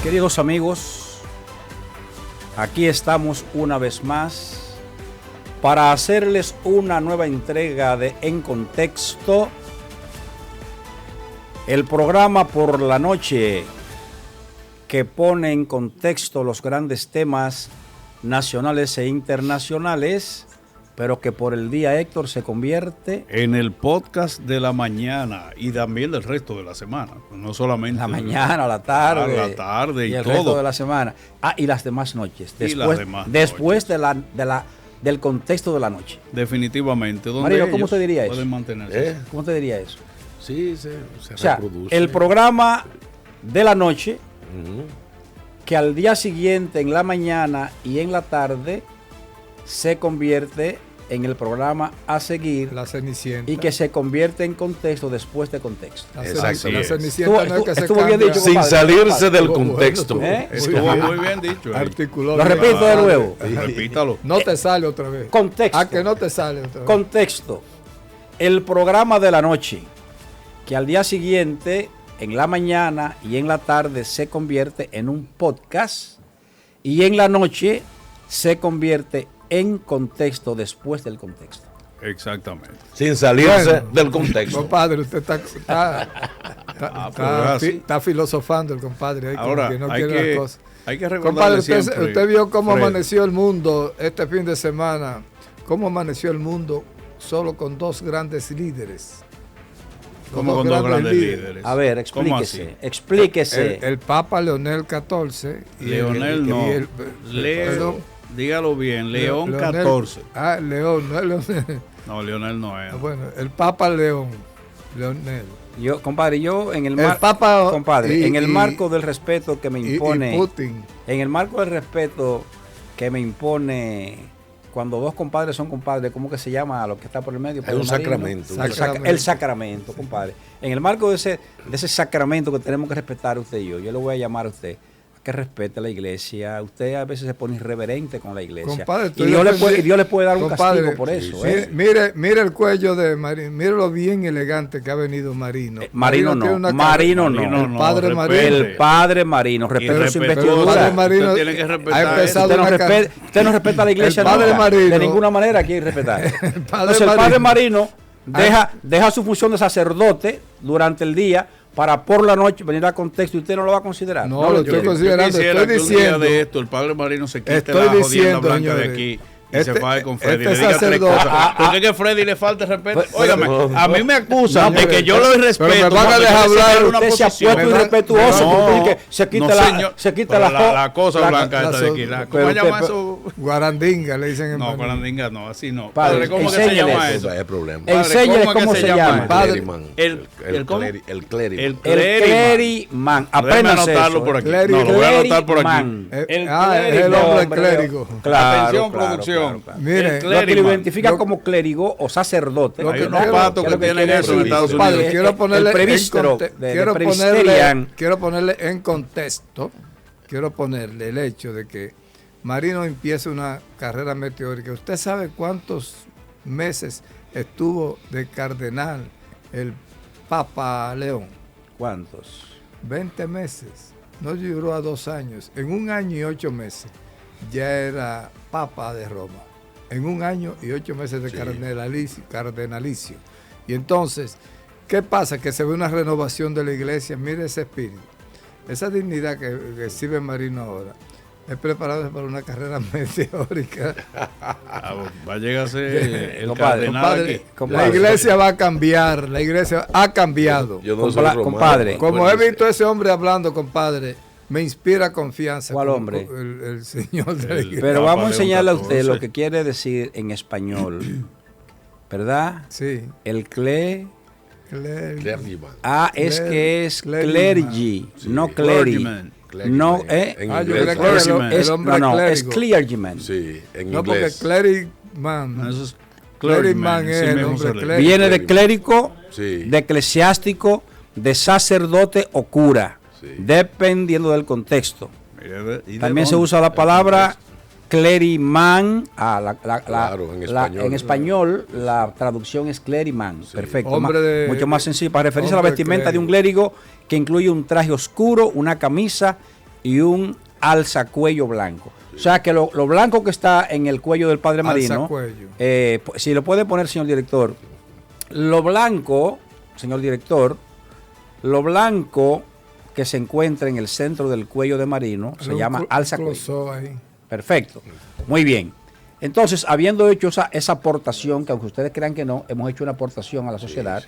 Queridos amigos, aquí estamos una vez más para hacerles una nueva entrega de En Contexto, el programa por la noche que pone en contexto los grandes temas nacionales e internacionales, pero que por el día, Héctor, se convierte en el podcast de la mañana y también del resto de la semana, no solamente la mañana, la tarde, y el todo. resto de la semana. Y las demás noches, después del contexto de la noche. Definitivamente. Mario, ¿cómo te diría eso? ¿Cómo te diría eso? Sí, se reproduce. El programa de la noche, que al día siguiente, en la mañana y en la tarde, se convierte en el programa a seguir, La Cenicienta, y que se convierte en contexto después de contexto. Exacto. La Cenicienta no es que se estuvo bien cambia. dicho, sin compadre, salirse del contexto. Estuvo muy bien dicho. Articuló. Lo repito de nuevo. Repítalo. No te sale otra vez. Contexto. A que no te sale otra vez. Contexto. El programa de la noche, que al día siguiente, en la mañana y en la tarde, se convierte en un podcast, y en la noche se convierte en contexto después del contexto. Exactamente. Sin salirse del contexto. Compadre, usted está filosofando el compadre. Ahí ahora, que no hay quiere que, las cosas. hay que recordarle Compadre, siempre, usted vio cómo Fred, amaneció el mundo este fin de semana. Cómo amaneció el mundo solo con dos grandes líderes. ¿Cómo con dos grandes líderes? A ver, explíquese. El Papa Leonel XIV. Leonel no. Dígalo bien, León XIV. León, no es Leonel. No, Leonel no es. Bueno, el Papa Leonel. Compadre, en el marco del respeto que me impone, en el marco del respeto que me impone cuando dos compadres son compadres, ¿cómo que se llama lo que está por el medio? Hay un sacramento. El sacramento, compadre. En el marco de ese sacramento que tenemos que respetar usted y yo le voy a llamar a usted que respete la iglesia. Usted a veces se pone irreverente con la iglesia. Compadre, y Dios le puede dar un castigo por eso. Sí. Mire el cuello de Marino. Mire lo bien elegante que ha venido Marino. Marino no. El padre Marino. El padre Marino. Respeta su investidura. El padre Marino usted tiene que respetar. Usted no respeta a la iglesia. El padre Marino. De ninguna manera quiere respetar. Entonces el padre Marino deja su función de sacerdote durante el día para por la noche venir a contexto, y usted no lo va a considerar. No, lo estoy considerando, estoy diciendo. De esto, el padre Marino se quite la jodienda blanca de aquí y se faje con Freddy. Le diga tres cosas. Porque es que a Freddy le falta respeto. Óigame, a mí me acusan de que yo lo irrespeto. Pero me van a dejar hablar. Usted se ha puesto irrespetuoso. Se quita la cosa blanca esta de aquí. ¿Cómo se llama eso? Guarandinga, le dicen en No, guarandinga no, así no. Padre, ¿cómo que se llama eso? Es problema. Enséñale cómo se llama. El clériman. Apréndase anotarlo por aquí. No, lo voy a anotar por aquí. El hombre clérigo. Atención, producción. Mire, lo que lo identifica como clérigo o sacerdote. Hay unos patos que tienen eso en Estados Unidos. Padre, quiero ponerle en contexto, quiero ponerle el hecho de que Marino empieza una carrera meteórica. ¿Usted sabe cuántos meses estuvo de cardenal el Papa León? ¿Cuántos? 20 meses. No duró a 2 años. En 1 año y 8 meses ya era Papa de Roma. En 1 año y 8 meses de cardenalicio. Y entonces, ¿qué pasa? Que se ve una renovación de la iglesia. Mire ese espíritu. Esa dignidad que recibe Marino ahora es preparado para una carrera meteórica. Va a llegarse el cardenal. La iglesia va a cambiar. La iglesia ha cambiado. Yo no soy compadre. Como he visto a ese hombre hablando, compadre, me inspira confianza. ¿Cuál hombre? El señor de la iglesia. Pero vamos a enseñarle a usted lo que quiere decir en español. ¿Verdad? Sí. El clergyman. Es que es clergy, no clergy. No, es clergyman. Sí, en no, inglés. Porque clergyman. Eso es clergyman es el hombre clérigo. Viene de clérigo, sí, de eclesiástico, de sacerdote o cura, sí, dependiendo del contexto. También se usa la palabra cleriman. En español la traducción es cleriman. Sí. Perfecto. Mucho más sencillo para referirse a la vestimenta de un clérigo, que incluye un traje oscuro, una camisa y un alzacuello blanco. O sea que lo blanco que está en el cuello del padre Marino, si lo puede poner, señor director, lo blanco, señor director, lo blanco que se encuentra en el centro del cuello de Marino se llama alzacuello. Perfecto, muy bien. Entonces, habiendo hecho esa aportación, que aunque ustedes crean que no, hemos hecho una aportación a la sociedad,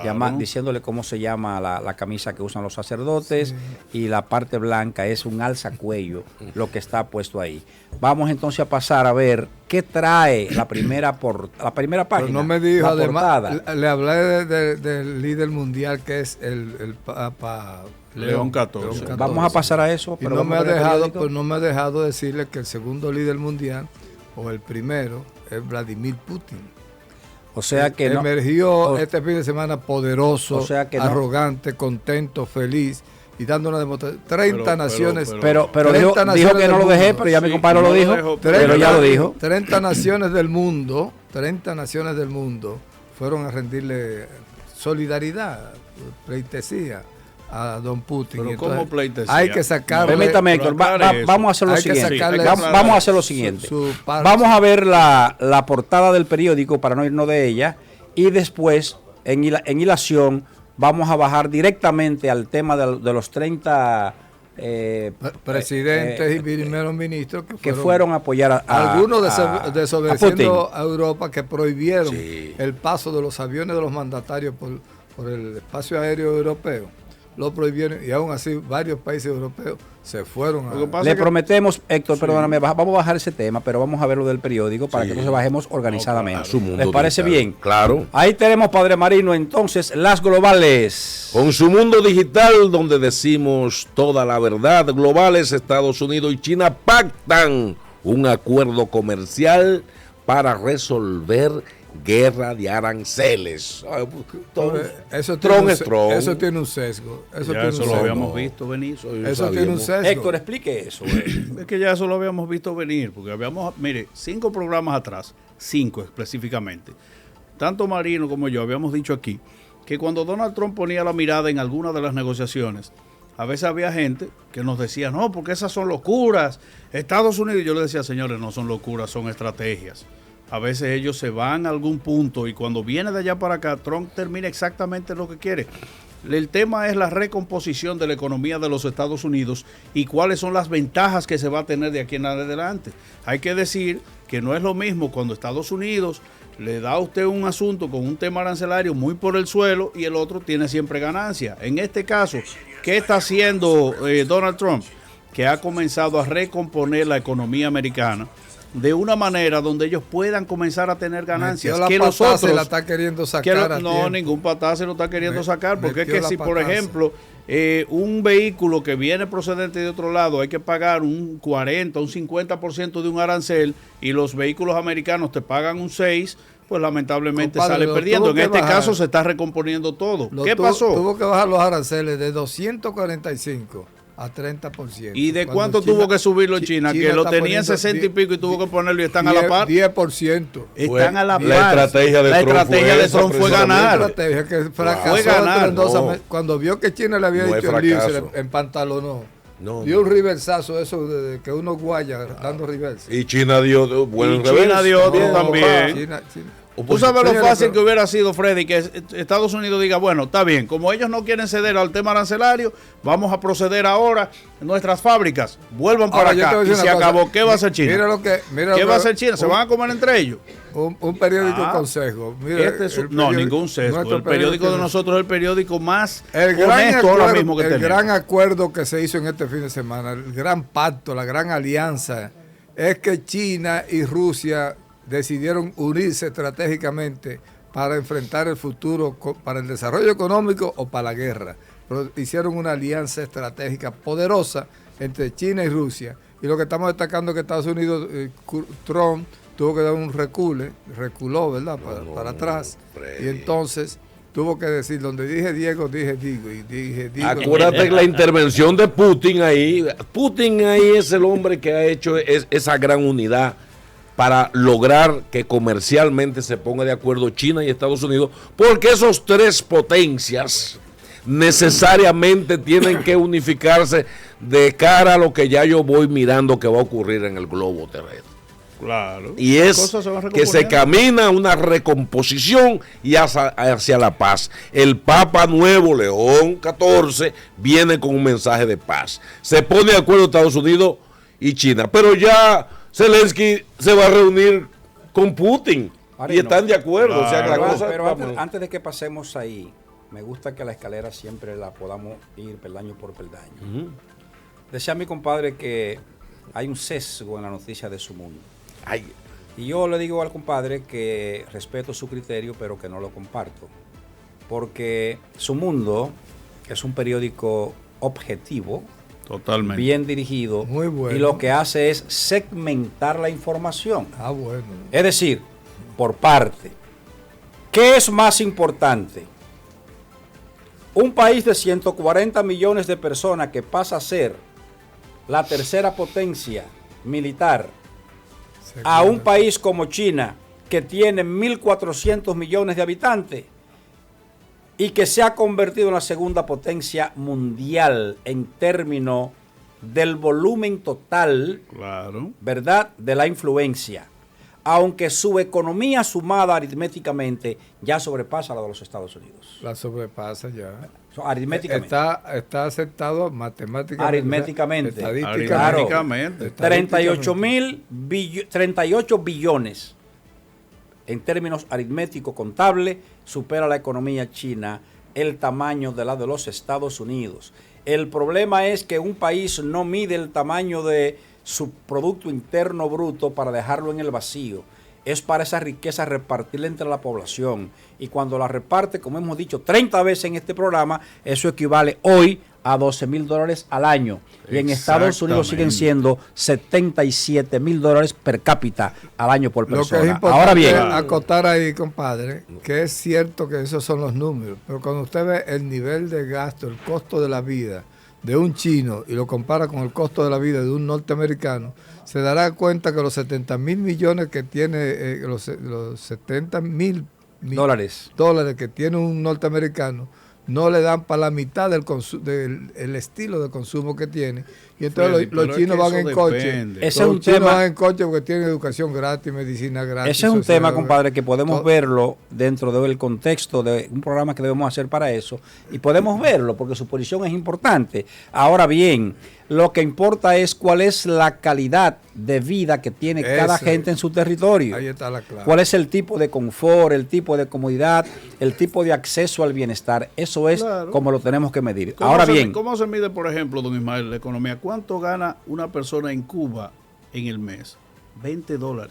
claro, diciéndole cómo se llama la camisa que usan los sacerdotes, y la parte blanca es un alzacuello, lo que está puesto ahí. Vamos entonces a pasar a ver qué trae la primera página. Pero no me dijo, además, le hablé del líder mundial que es el Papa León XIV. Vamos a pasar a eso. Pero no me ha dejado decirle que el segundo líder mundial, o el primero, es Vladimir Putin. O sea que emergió este fin de semana poderoso, o sea que arrogante, contento, feliz, y dando una demostración. 30 naciones. Pero dijo que no lo dejé, pero ya mi compadre lo dijo. Pero ya lo dijo. 30 naciones del mundo fueron a rendirle solidaridad, pleitesía a don Putin. Pero entonces, ¿cómo pleitesía? Hay que sacarle. Permítame, Héctor, vamos a hacer lo siguiente. Vamos a hacer lo siguiente. Vamos a ver la portada del periódico para no irnos de ella, y después, en hilación, vamos a bajar directamente al tema de los 30 presidentes y primeros ministros que fueron a apoyar algunos desobedeciendo a Europa, que prohibieron el paso de los aviones de los mandatarios por el espacio aéreo europeo. Lo prohibieron, y aún así varios países europeos se fueron Le prometemos, Héctor, perdóname, vamos a bajar ese tema, pero vamos a ver lo del periódico para que entonces bajemos organizadamente. ¿Les parece bien? Claro. Ahí tenemos, padre Marino, entonces, las globales. Con su mundo digital, donde decimos toda la verdad, globales, Estados Unidos y China pactan un acuerdo comercial para resolver guerra de aranceles. Eso tiene un sesgo. Eso lo habíamos visto venir. Eso tiene un sesgo. Héctor, explique eso. Es que ya eso lo habíamos visto venir, porque mire, 5 programas atrás, 5 específicamente, tanto Marino como yo habíamos dicho aquí, que cuando Donald Trump ponía la mirada en alguna de las negociaciones, a veces había gente que nos decía, no, porque esas son locuras. Estados Unidos, yo le decía, señores, no son locuras, son estrategias. A veces ellos se van a algún punto y cuando viene de allá para acá, Trump termina exactamente lo que quiere. El tema es la recomposición de la economía de los Estados Unidos y cuáles son las ventajas que se va a tener de aquí en adelante. Hay que decir que no es lo mismo cuando Estados Unidos le da a usted un asunto con un tema arancelario muy por el suelo y el otro tiene siempre ganancia. En este caso, ¿qué está haciendo Donald Trump? Que ha comenzado a recomponer la economía americana de una manera donde ellos puedan comenzar a tener ganancias. Que nosotros se la está queriendo sacar. No, ningún patá se lo está queriendo sacar, porque es que si, por ejemplo, un vehículo que viene procedente de otro lado hay que pagar un 40, un 50% de un arancel, y los vehículos americanos te pagan un 6%, pues lamentablemente sale perdiendo. En este caso se está recomponiendo todo. ¿Qué pasó? Tuvo que bajar los aranceles de 245 a 30%. ¿Y de cuánto tuvo que subirlo China? Que lo tenía en 60 y pico y tuvo que ponerlo y están a la par. 10%. Están a la par. La estrategia de Trump fue ganar. La estrategia que fracasó cuando vio que China le había dicho el lío, se le empantalonó. Dio un reversazo, eso de que uno guaya dando reversa. Y China dio buen reversa. China dio otro también. China. Tú sabes lo fácil que hubiera sido, Freddy, que Estados Unidos diga, bueno, está bien, como ellos no quieren ceder al tema arancelario, vamos a proceder ahora en nuestras fábricas, vuelvan para acá, y se acabó. ¿Qué va a hacer China? ¿Qué va a hacer China? ¿Se van a comer entre ellos? Un periódico con sesgo. Ningún sesgo. El periódico de nosotros es el periódico más honesto ahora mismo que tenemos. El gran acuerdo que se hizo en este fin de semana, el gran pacto, la gran alianza, es que China y Rusia decidieron unirse estratégicamente para enfrentar el futuro, para el desarrollo económico o para la guerra. Pero hicieron una alianza estratégica poderosa entre China y Rusia. Y lo que estamos destacando es que Estados Unidos, Trump, tuvo que dar un reculó, ¿verdad? Para atrás. Y entonces tuvo que decir, donde dije Diego, dije Diego. Acuérdate que la intervención de Putin ahí es el hombre que ha hecho esa gran unidad para lograr que comercialmente se ponga de acuerdo China y Estados Unidos, porque esos tres potencias necesariamente tienen que unificarse de cara a lo que ya yo voy mirando que va a ocurrir en el globo terrestre. Claro. Y es que se camina una recomposición y hacia la paz. El Papa Nuevo León XIV viene con un mensaje de paz. Se pone de acuerdo Estados Unidos y China, pero ya Zelensky se va a reunir con Putin y están de acuerdo. Claro, o sea, que la cosa pero antes de que pasemos ahí, me gusta que la escalera siempre la podamos ir peldaño por peldaño. Decía mi compadre que hay un sesgo en la noticia de su mundo. Y yo le digo al compadre que respeto su criterio, pero que no lo comparto. Porque Su Mundo es un periódico objetivo, totalmente bien dirigido, muy bueno, y lo que hace es segmentar la información. Bueno. Es decir, por parte. ¿Qué es más importante? Un país de 140 millones de personas que pasa a ser la tercera potencia militar a un país como China, que tiene 1.400 millones de habitantes y que se ha convertido en la segunda potencia mundial en términos del volumen total, ¿verdad?, de la influencia, aunque su economía sumada aritméticamente ya sobrepasa la de los Estados Unidos. La sobrepasa ya. Aritméticamente. Está aceptado matemáticamente. Aritméticamente. Estadísticamente. 38 billones en términos aritméticos contables supera la economía china el tamaño de la de los Estados Unidos. El problema es que un país no mide el tamaño de su Producto Interno Bruto para dejarlo en el vacío. Es para esa riqueza repartirla entre la población. Y cuando la reparte, como hemos dicho 30 veces en este programa, eso equivale hoy a $12,000 al año. Y en Estados Unidos siguen siendo $77,000 per cápita al año por persona. Lo que es importante ahora bien, acotar ahí, compadre, que es cierto que esos son los números, pero cuando usted ve el nivel de gasto, el costo de la vida de un chino y lo compara con el costo de la vida de un norteamericano, se dará cuenta que los 70,000 millones que tiene, los 70,000 dólares que tiene un norteamericano, no le dan para la mitad del el estilo de consumo que tiene. Y entonces los chinos van en coche. Los chinos van en coche porque tienen educación gratis, medicina gratis. Ese es un tema, compadre, que podemos verlo dentro del contexto de un programa que debemos hacer para eso. Y podemos verlo porque su posición es importante. Ahora bien, lo que importa es cuál es la calidad de vida que tiene cada gente en su territorio. Ahí está la clave. Cuál es el tipo de confort, el tipo de comodidad, el tipo de acceso al bienestar. Eso es como lo tenemos que medir. Ahora bien, ¿cómo se mide, por ejemplo, don Ismael, la economía? ¿Cuánto gana una persona en Cuba en el mes? $20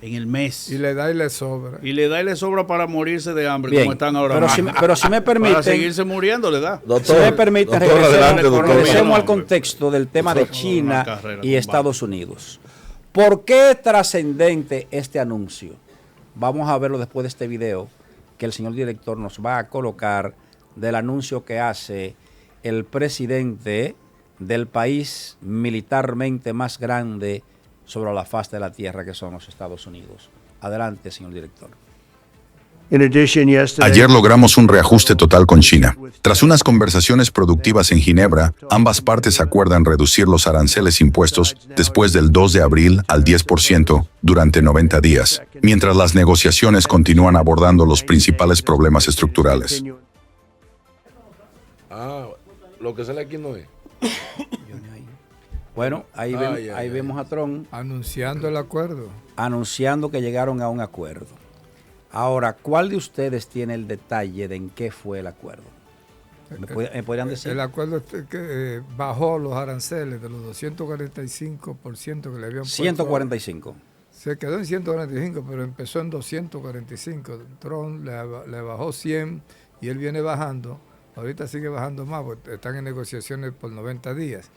en el mes. Y le da y le sobra. Y le da y le sobra para morirse de hambre, bien, como están ahora. Pero si me permiten, para seguirse muriendo le da. Doctor, si me permiten, regresemos al contexto del tema de China y Estados Unidos. ¿Por qué es trascendente este anuncio? Vamos a verlo después de este video que el señor director nos va a colocar del anuncio que hace el presidente del país militarmente más grande sobre la faz de la tierra, que son los Estados Unidos. Adelante, señor director. Ayer logramos un reajuste total con China. Tras unas conversaciones productivas en Ginebra, ambas partes acuerdan reducir los aranceles impuestos después del 2 de abril al 10% durante 90 días, mientras las negociaciones continúan abordando los principales problemas estructurales. Lo que sale aquí no es. Bueno, ahí vemos a Trump anunciando el acuerdo. Anunciando que llegaron a un acuerdo. Ahora, ¿cuál de ustedes tiene el detalle de en qué fue el acuerdo? ¿Me podrían decir? El acuerdo es que bajó los aranceles de los 245% que le habían puesto. 145. Se quedó en 145, pero empezó en 245. Trump le bajó 100 y él viene bajando. Ahorita sigue bajando más porque están en negociaciones por 90 días.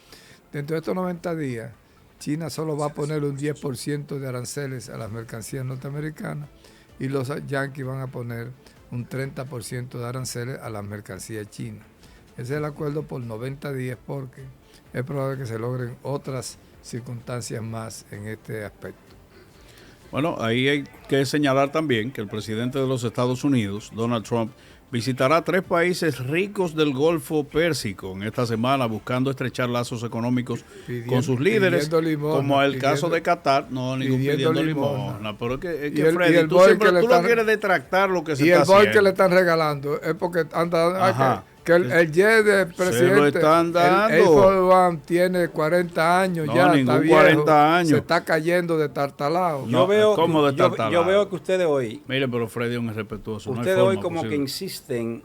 Dentro de estos 90 días, China solo va a poner un 10% de aranceles a las mercancías norteamericanas y los yanquis van a poner un 30% de aranceles a las mercancías chinas. Ese es el acuerdo por 90 días porque es probable que se logren otras circunstancias más en este aspecto. Bueno, ahí hay que señalar también que el presidente de los Estados Unidos, Donald Trump, visitará 3 países ricos del Golfo Pérsico en esta semana buscando estrechar lazos económicos con sus líderes, como el caso de Qatar. No, ningún pidiendo limosna. Pero es que Freddy, tú lo quieres detractar lo que se está haciendo. Y el boy que le están regalando es porque anda... Que el jet del presidente, se lo están dando. El Air Force One tiene 40 años, no, ya está viejo, 40 años. Se está cayendo de tartalado. Yo veo que ustedes hoy... Mire, pero Freddy es un irrespetuoso. Ustedes hoy como que insisten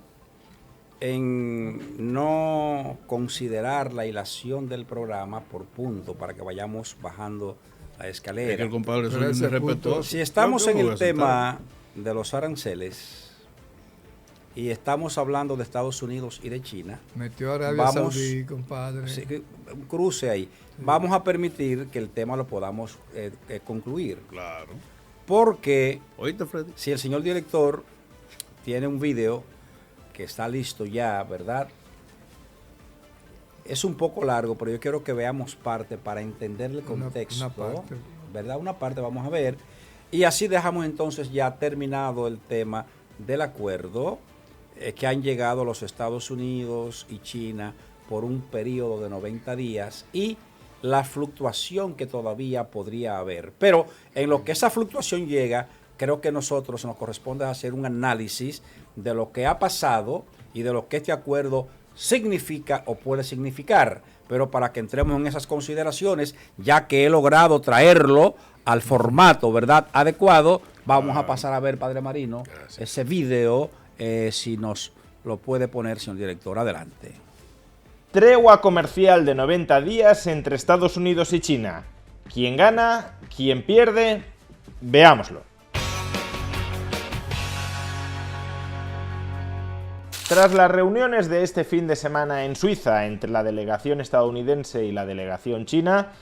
en no considerar la hilación del programa por punto para que vayamos bajando la escalera. Es que el compadre es un irrespetuoso. Si estamos en el tema de los aranceles... y estamos hablando de Estados Unidos y de China. Metió a Arabia Saudí, compadre. Sí, un cruce ahí. Sí. Vamos a permitir que el tema lo podamos concluir. Claro. Porque ¿oíste, Freddy? Si el señor director tiene un video que está listo ya, ¿verdad? Es un poco largo, pero yo quiero que veamos parte para entender el contexto. Una parte. ¿Verdad? Una parte vamos a ver. Y así dejamos entonces ya terminado el tema del acuerdo que han llegado los Estados Unidos y China por un periodo de 90 días y la fluctuación que todavía podría haber. Pero en lo que esa fluctuación llega, creo que nosotros nos corresponde hacer un análisis de lo que ha pasado y de lo que este acuerdo significa o puede significar. Pero para que entremos en esas consideraciones, ya que he logrado traerlo al formato, ¿verdad?, adecuado, vamos a pasar a ver, Padre Marino, ese video, si nos lo puede poner, señor director. Adelante. Tregua comercial de 90 días entre Estados Unidos y China. ¿Quién gana? ¿Quién pierde? Veámoslo. Tras las reuniones de este fin de semana en Suiza entre la delegación estadounidense y la delegación china,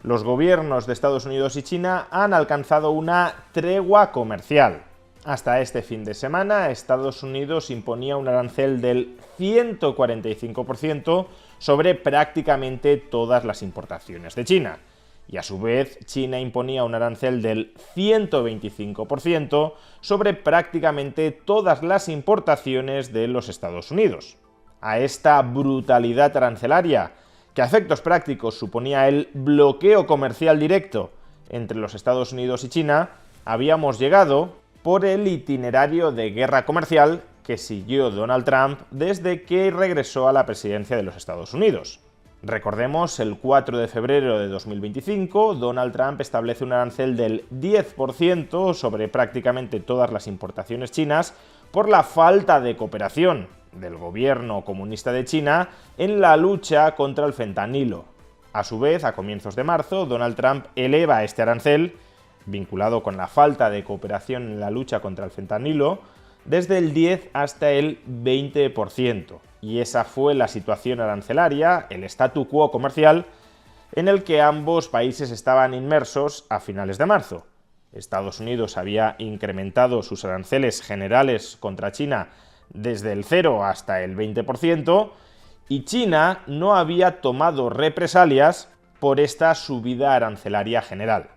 los gobiernos de Estados Unidos y China han alcanzado una tregua comercial. Hasta este fin de semana, Estados Unidos imponía un arancel del 145% sobre prácticamente todas las importaciones de China. Y a su vez, China imponía un arancel del 125% sobre prácticamente todas las importaciones de los Estados Unidos. A esta brutalidad arancelaria, que a efectos prácticos suponía el bloqueo comercial directo entre los Estados Unidos y China, habíamos llegado por el itinerario de guerra comercial que siguió Donald Trump desde que regresó a la presidencia de los Estados Unidos. Recordemos, el 4 de febrero de 2025, Donald Trump establece un arancel del 10% sobre prácticamente todas las importaciones chinas por la falta de cooperación del gobierno comunista de China en la lucha contra el fentanilo. A su vez, a comienzos de marzo, Donald Trump eleva este arancel, vinculado con la falta de cooperación en la lucha contra el fentanilo, desde el 10 hasta el 20%. Y esa fue la situación arancelaria, el statu quo comercial, en el que ambos países estaban inmersos a finales de marzo. Estados Unidos había incrementado sus aranceles generales contra China desde el 0 hasta el 20%, y China no había tomado represalias por esta subida arancelaria general.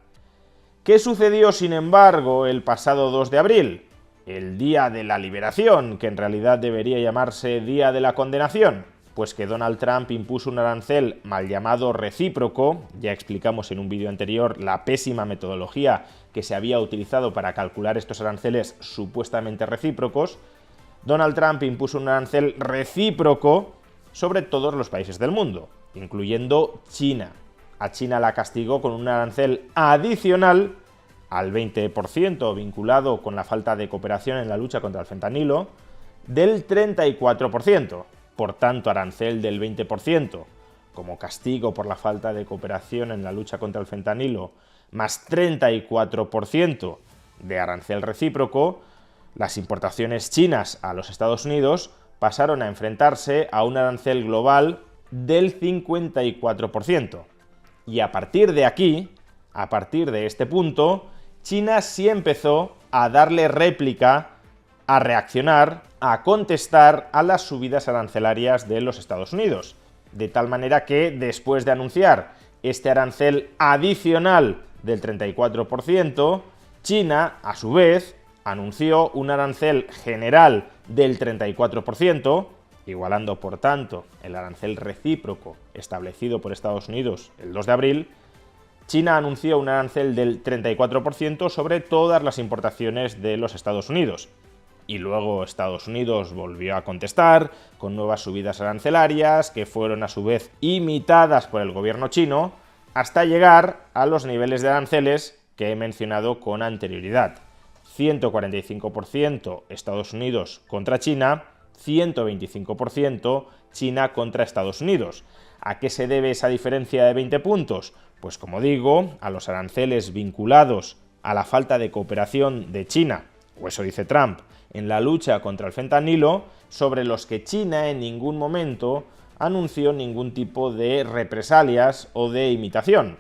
¿Qué sucedió, sin embargo, el pasado 2 de abril? El Día de la Liberación, que en realidad debería llamarse Día de la Condenación, pues que Donald Trump impuso un arancel mal llamado recíproco. Ya explicamos en un vídeo anterior la pésima metodología que se había utilizado para calcular estos aranceles supuestamente recíprocos. Donald Trump impuso un arancel recíproco sobre todos los países del mundo, incluyendo China. A China la castigó con un arancel adicional al 20%, vinculado con la falta de cooperación en la lucha contra el fentanilo, del 34%. Por tanto, arancel del 20% como castigo por la falta de cooperación en la lucha contra el fentanilo, más 34% de arancel recíproco, las importaciones chinas a los Estados Unidos pasaron a enfrentarse a un arancel global del 54%. Y a partir de aquí, a partir de este punto, China sí empezó a darle réplica, a reaccionar, a contestar a las subidas arancelarias de los Estados Unidos. De tal manera que, después de anunciar este arancel adicional del 34%, China, a su vez, anunció un arancel general del 34%, igualando por tanto el arancel recíproco establecido por Estados Unidos el 2 de abril, China anunció un arancel del 34% sobre todas las importaciones de los Estados Unidos. Y luego Estados Unidos volvió a contestar con nuevas subidas arancelarias que fueron a su vez imitadas por el gobierno chino hasta llegar a los niveles de aranceles que he mencionado con anterioridad. 145% Estados Unidos contra China, 125% China contra Estados Unidos. ¿A qué se debe esa diferencia de 20 puntos? Pues como digo, a los aranceles vinculados a la falta de cooperación de China, o eso dice Trump, en la lucha contra el fentanilo, sobre los que China en ningún momento anunció ningún tipo de represalias o de imitación.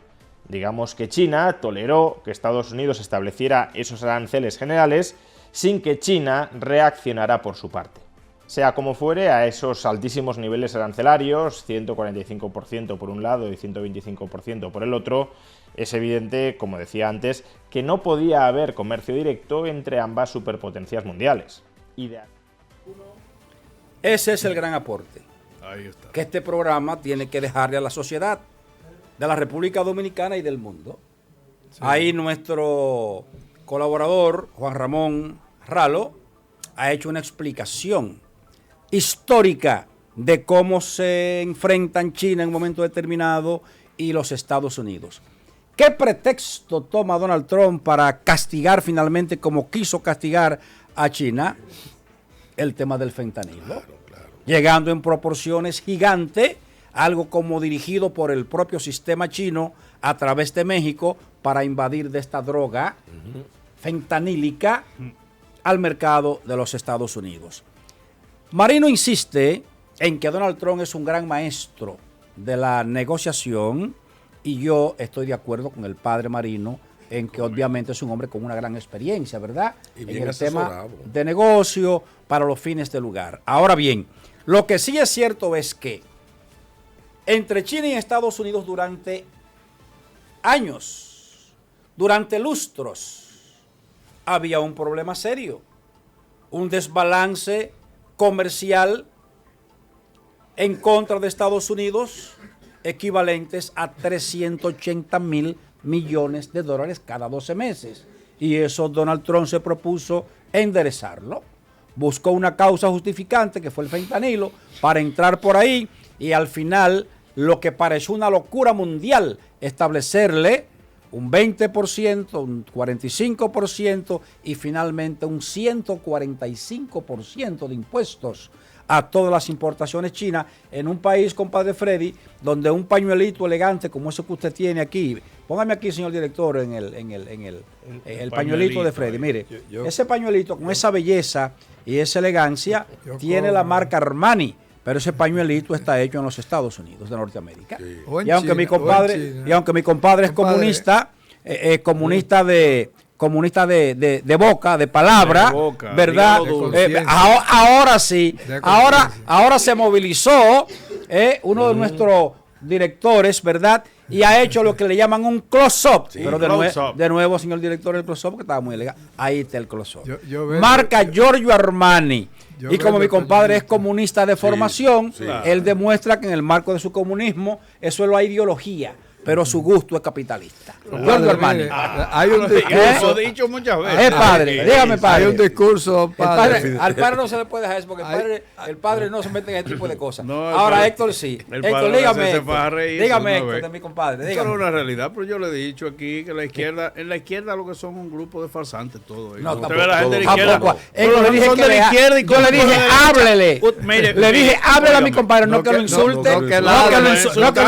Digamos que China toleró que Estados Unidos estableciera esos aranceles generales sin que China reaccionara por su parte. Sea como fuere, a esos altísimos niveles arancelarios, 145% por un lado y 125% por el otro, es evidente, como decía antes, que no podía haber comercio directo entre ambas superpotencias mundiales. Ese es el gran aporte Ahí está. que este programa tiene que dejarle a la sociedad de la República Dominicana y del mundo. Sí. Ahí nuestro colaborador, Juan Ramón Ralo, ha hecho una explicación histórica de cómo se enfrentan China en un momento determinado y los Estados Unidos. ¿Qué pretexto toma Donald Trump para castigar finalmente, como quiso castigar a China, el tema del fentanilo? Claro. Llegando en proporciones gigantes, algo como dirigido por el propio sistema chino a través de México para invadir de esta droga fentanílica al mercado de los Estados Unidos. Marino insiste en que Donald Trump es un gran maestro de la negociación y yo estoy de acuerdo con el padre Marino en que obviamente es un hombre con una gran experiencia, ¿verdad? En el tema de negocio para los fines del lugar. Ahora bien, lo que sí es cierto es que entre China y Estados Unidos durante años, durante lustros, había un problema serio, un desbalance comercial en contra de Estados Unidos equivalentes a 380,000 millones de dólares cada 12 meses. Y eso Donald Trump se propuso enderezarlo. Buscó una causa justificante que fue el fentanilo para entrar por ahí y al final lo que pareció una locura mundial, establecerle un 20%, un 45% y finalmente un 145% de impuestos a todas las importaciones chinas en un país, compadre Freddy, donde un pañuelito elegante como ese que usted tiene aquí, póngame aquí, señor director, en el pañuelito de Freddy, mire, ese pañuelito con esa belleza y esa elegancia tiene la marca Armani, pero ese pañuelito está hecho en los Estados Unidos de Norteamérica. Sí. Y aunque mi compadre es comunista, comunista de boca, de palabra, ¿verdad? Ahora sí, ahora se movilizó uno de nuestros directores, ¿verdad? Y ha hecho lo que le llaman un close-up. Sí, pero de nuevo, señor director, el close-up, que estaba muy elegante. Ahí está el close-up. Marca Giorgio Armani. Y como mi compadre es comunista de formación, él demuestra que en el marco de su comunismo, eso es la ideología. Pero su gusto es capitalista. Giorgio Armani. Hay un discurso. dicho muchas veces. Padre, dígame, padre. Hay un discurso, padre. Al padre no se le puede dejar eso, porque el padre no se mete en ese tipo de cosas. No, ahora, Héctor sí. Héctor, dígame Héctor, de mi compadre. Eso es una realidad, pero yo le he dicho aquí que en la izquierda lo que son un grupo de farsantes todo. No, tampoco. La gente de la izquierda. Yo le dije, háblele. Le dije, háblele a mi compadre, no que lo insulte. No que lo insulte.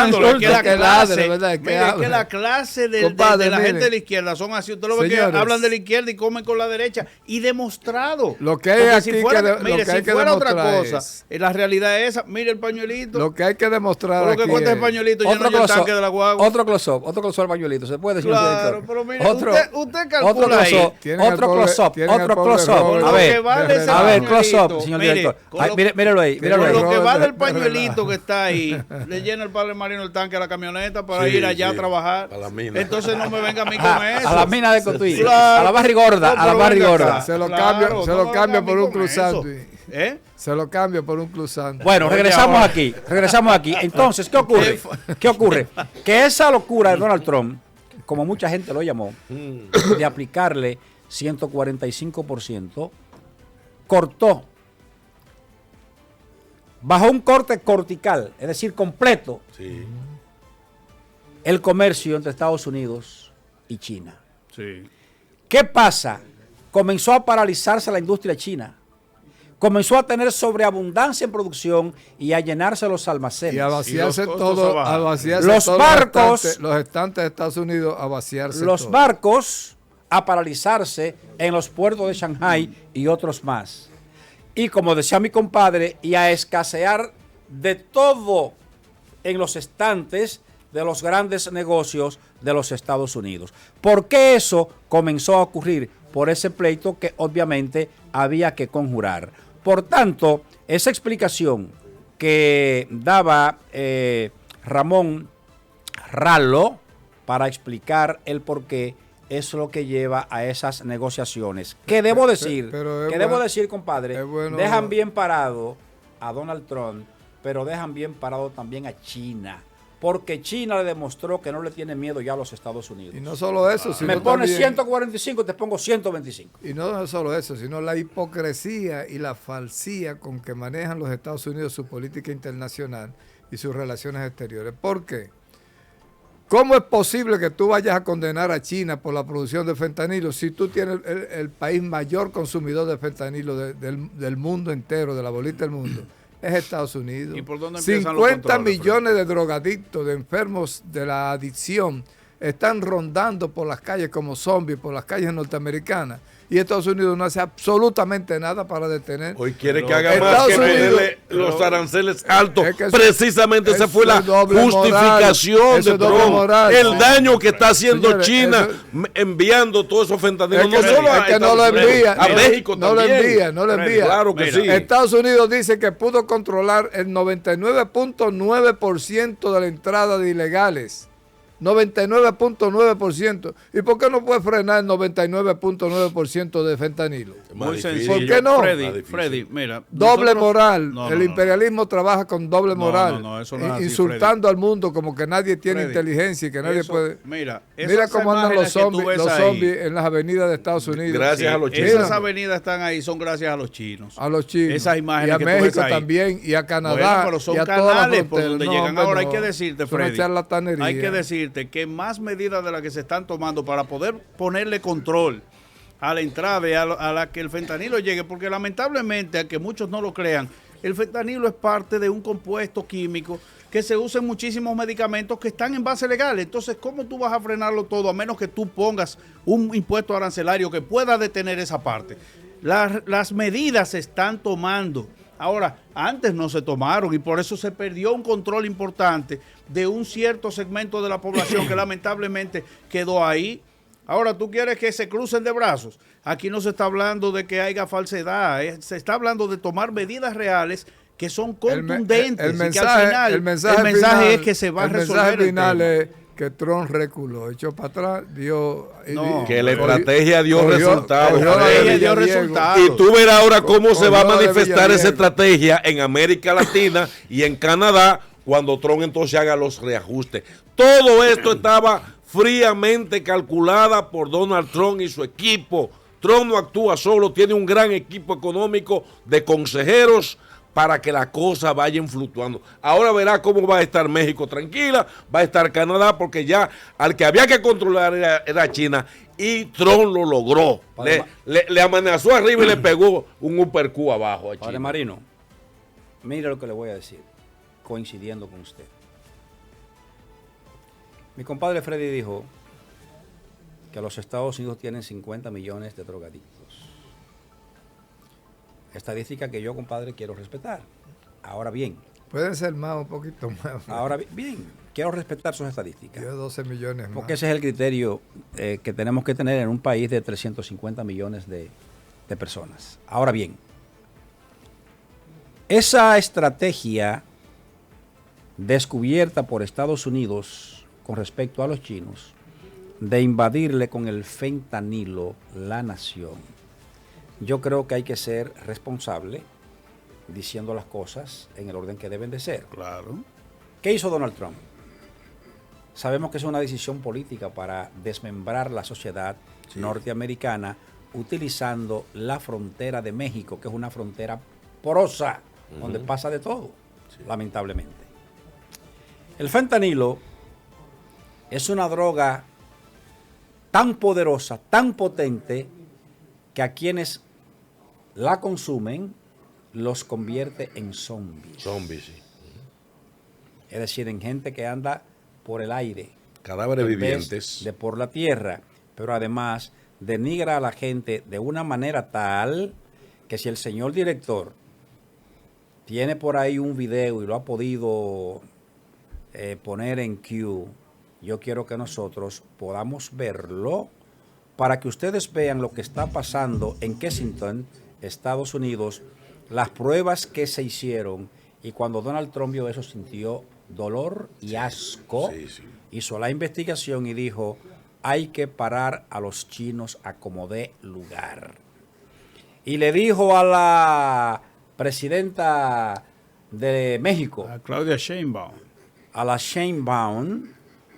Es que la clase de la gente de la izquierda son así. Usted lo ve que hablan de la izquierda y comen con la derecha. Y demostrado. Lo que hay aquí si fuera otra cosa, la realidad es esa. Mire el pañuelito. Lo que hay que demostrar. Por lo que cuesta el pañuelito, ya no hay el tanque de la guagua. Otro close-up al pañuelito. ¿Se puede decir? Claro, pero mire, usted calcula ahí. Otro close-up. A ver, close-up, señor director. Míralo ahí. Lo que vale el pañuelito que está ahí, le llena el padre Marino el tanque a la camioneta para ir allá a trabajar. A la mina. Entonces no me venga a mí con eso. A la mina de Cotuí. Claro. A la barrigorda. No, a la pero barrigorda. venga acá. Se lo Claro, cambia por un con cruzante. eso. Se lo cambia por un cruzante. Bueno, Oye, regresamos ahora. aquí. Regresamos aquí. Entonces, ¿qué ocurre? ¿Qué ocurre? Que esa locura de Donald Trump, como mucha gente lo llamó, de aplicarle 145%, cortó, bajo un corte cortical, es decir, completo, Sí. el comercio entre Estados Unidos y China. Sí. ¿Qué pasa? Comenzó a paralizarse la industria china. Comenzó a tener sobreabundancia en producción y a llenarse los almacenes. Y a vaciarse Y los costos todo, abajo. a vaciarse Los todos barcos- los estantes de Estados Unidos, a vaciarse Los todo. barcos a paralizarse en los puertos de Shanghái y otros más. Y como decía mi compadre, y a escasear de todo en los estantes de los grandes negocios de los Estados Unidos. ¿Por qué eso comenzó a ocurrir? Por ese pleito que obviamente había que conjurar. Por tanto, esa explicación que daba Ramón Rallo para explicar el porqué es lo que lleva a esas negociaciones. Que debo decir, pero es debo bueno- decir, compadre, es bueno- dejan bien parado a Donald Trump, pero dejan bien parado también a China. Porque China le demostró que no le tiene miedo ya a los Estados Unidos. Y no solo eso, sino Me pones también- 145, te pongo 125. Y no solo eso, sino la hipocresía y la falsía con que manejan los Estados Unidos su política internacional y sus relaciones exteriores. ¿Por qué? ¿Cómo es posible que tú vayas a condenar a China por la producción de fentanilo si tú tienes el país mayor consumidor de fentanilo del mundo entero, de la bolita del mundo? Es Estados Unidos. ¿Y por dónde empiezan los 50 controles, millones de drogadictos, de enfermos de la adicción, están rondando por las calles como zombies, por las calles norteamericanas. Y Estados Unidos no hace absolutamente nada para detener. Hoy quiere Pero que haga Estados más que Unidos- ponerle los aranceles altos. Es que eso- Precisamente esa eso fue la es doble justificación moral. Eso de es doble Trump. moral. El daño que está haciendo Señores, China eso- enviando todos esos fentanilos. Es No que, solo a es que no Estados lo Unidos, envía. a México no también. lo envía, no lo Freddy, envía. Claro que Mira, sí. Estados Unidos dice que pudo controlar el 99.9% de la entrada de ilegales. 99.9%. ¿Y por qué no puede frenar el 99.9% de fentanilo? Más Muy difícil. sencillo. ¿Por qué no? Más Freddy, difícil. Freddy, mira. Doble nosotros- moral. No, El no, imperialismo trabaja con doble No, moral. no, eso no es así, insultando al mundo como que nadie tiene Freddy, inteligencia y que nadie eso- puede. Mira, Mira esas cómo andan imágenes los que tú zombies, ves los ahí, zombies en las avenidas de Estados Unidos. Gracias a los chinos. Esas avenidas están ahí, son gracias a los chinos. A los chinos. Esas imágenes y a que tú ves México ahí. también, y a Canadá. Bueno, pero son y a todas las canales por fronteras. donde No, llegan. hombre, Ahora hay no. que decirte, Es una Freddy, charlatanería. hay que decirte que más medidas de las que se están tomando para poder ponerle control a la entrada y a la que el fentanilo llegue, porque lamentablemente, a que muchos no lo crean, el fentanilo es parte de un compuesto químico que se usa en muchísimos medicamentos que están en base legal. Entonces, ¿cómo tú vas a frenarlo todo a menos que tú pongas un impuesto arancelario que pueda detener esa parte? Las medidas se están tomando. Ahora, antes no se tomaron y por eso se perdió un control importante de un cierto segmento de la población que lamentablemente quedó ahí. Ahora, ¿tú quieres que se crucen de brazos? Aquí no se está hablando de que haya falsedad, se está hablando de tomar medidas reales que son contundentes. El y que mensaje, al final, el mensaje final final es que se va a el resolver mensaje final tema. es que Trump reculó, echó para atrás, dio... No, Que la cogió- estrategia dio cogió- resultados. cogió la de Ella dio Villadiego. resultados. Y tú verás ahora cómo se va a Cogió de manifestar esa Villadiego. estrategia en América Latina y en Canadá cuando Trump entonces haga los reajustes. Todo esto estaba fríamente calculada por Donald Trump y su equipo. Trump no actúa solo, tiene un gran equipo económico de consejeros para que las cosas vayan fluctuando. Ahora verá cómo va a estar México tranquila, va a estar Canadá, porque ya al que había que controlar era China, y Trump lo logró. Le amenazó arriba y le pegó un uppercut abajo a Padre China. Marino, mire lo que le voy a decir, coincidiendo con usted. Mi compadre Freddy dijo que los Estados Unidos tienen 50 millones de drogadictos. Estadística que yo, compadre, quiero respetar. Ahora bien, Pueden ser más, un poquito más. bien, quiero respetar sus estadísticas. Dio 12 millones más. Porque ese es el criterio que tenemos que tener en un país de 350 millones de personas. Ahora bien, esa estrategia descubierta por Estados Unidos con respecto a los chinos de invadirle con el fentanilo la nación. Yo creo que hay que ser responsable diciendo las cosas en el orden que deben de ser. Claro. ¿Qué hizo Donald Trump? Sabemos que es una decisión política para desmembrar la sociedad norteamericana utilizando la frontera de México, que es una frontera porosa, donde pasa de todo, lamentablemente. El fentanilo es una droga tan poderosa, tan potente, que a quienes la consumen los convierte en zombies. Zombies, sí. Es decir, en gente que anda por el aire. Cadáveres vivientes. De por la tierra. Pero además denigra a la gente de una manera tal que si el señor director tiene por ahí un video y lo ha podido poner en queue, yo quiero que nosotros podamos verlo para que ustedes vean lo que está pasando en Kensington, Estados Unidos, las pruebas que se hicieron, y cuando Donald Trump vio eso sintió dolor y asco. Hizo la investigación y dijo, hay que parar a los chinos a como dé lugar. Y le dijo a la presidenta de México, a Claudia Sheinbaum, a la Sheinbaum,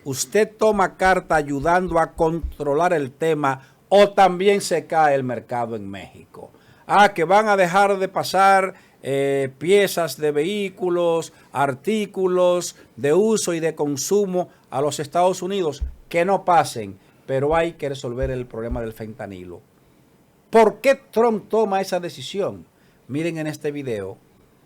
usted toma carta ayudando a controlar el tema o también se cae el mercado en México. Que van a dejar de pasar piezas de vehículos, artículos de uso y de consumo a los Estados Unidos, que no pasen, pero hay que resolver el problema del fentanilo. ¿Por qué Trump toma esa decisión? Miren en este video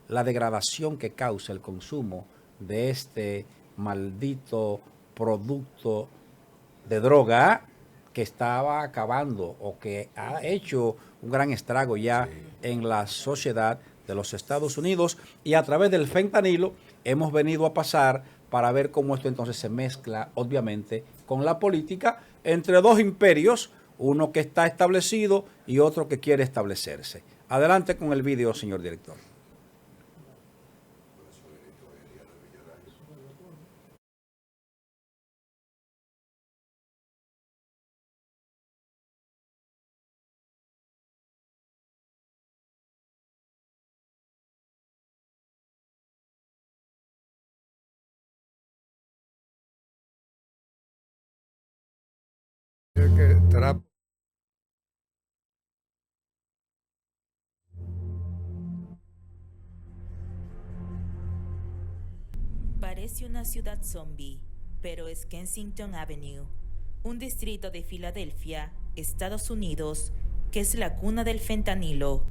la degradación que causa el consumo de este maldito producto de droga que estaba acabando o que ha hecho un gran estrago ya en la sociedad de los Estados Unidos, y a través del fentanilo hemos venido a pasar para ver cómo esto entonces se mezcla obviamente con la política entre dos imperios, uno que está establecido y otro que quiere establecerse. Adelante con el video, señor director. Parece una ciudad zombie, pero es Kensington Avenue, un distrito de Filadelfia, Estados Unidos, que es la cuna del fentanilo,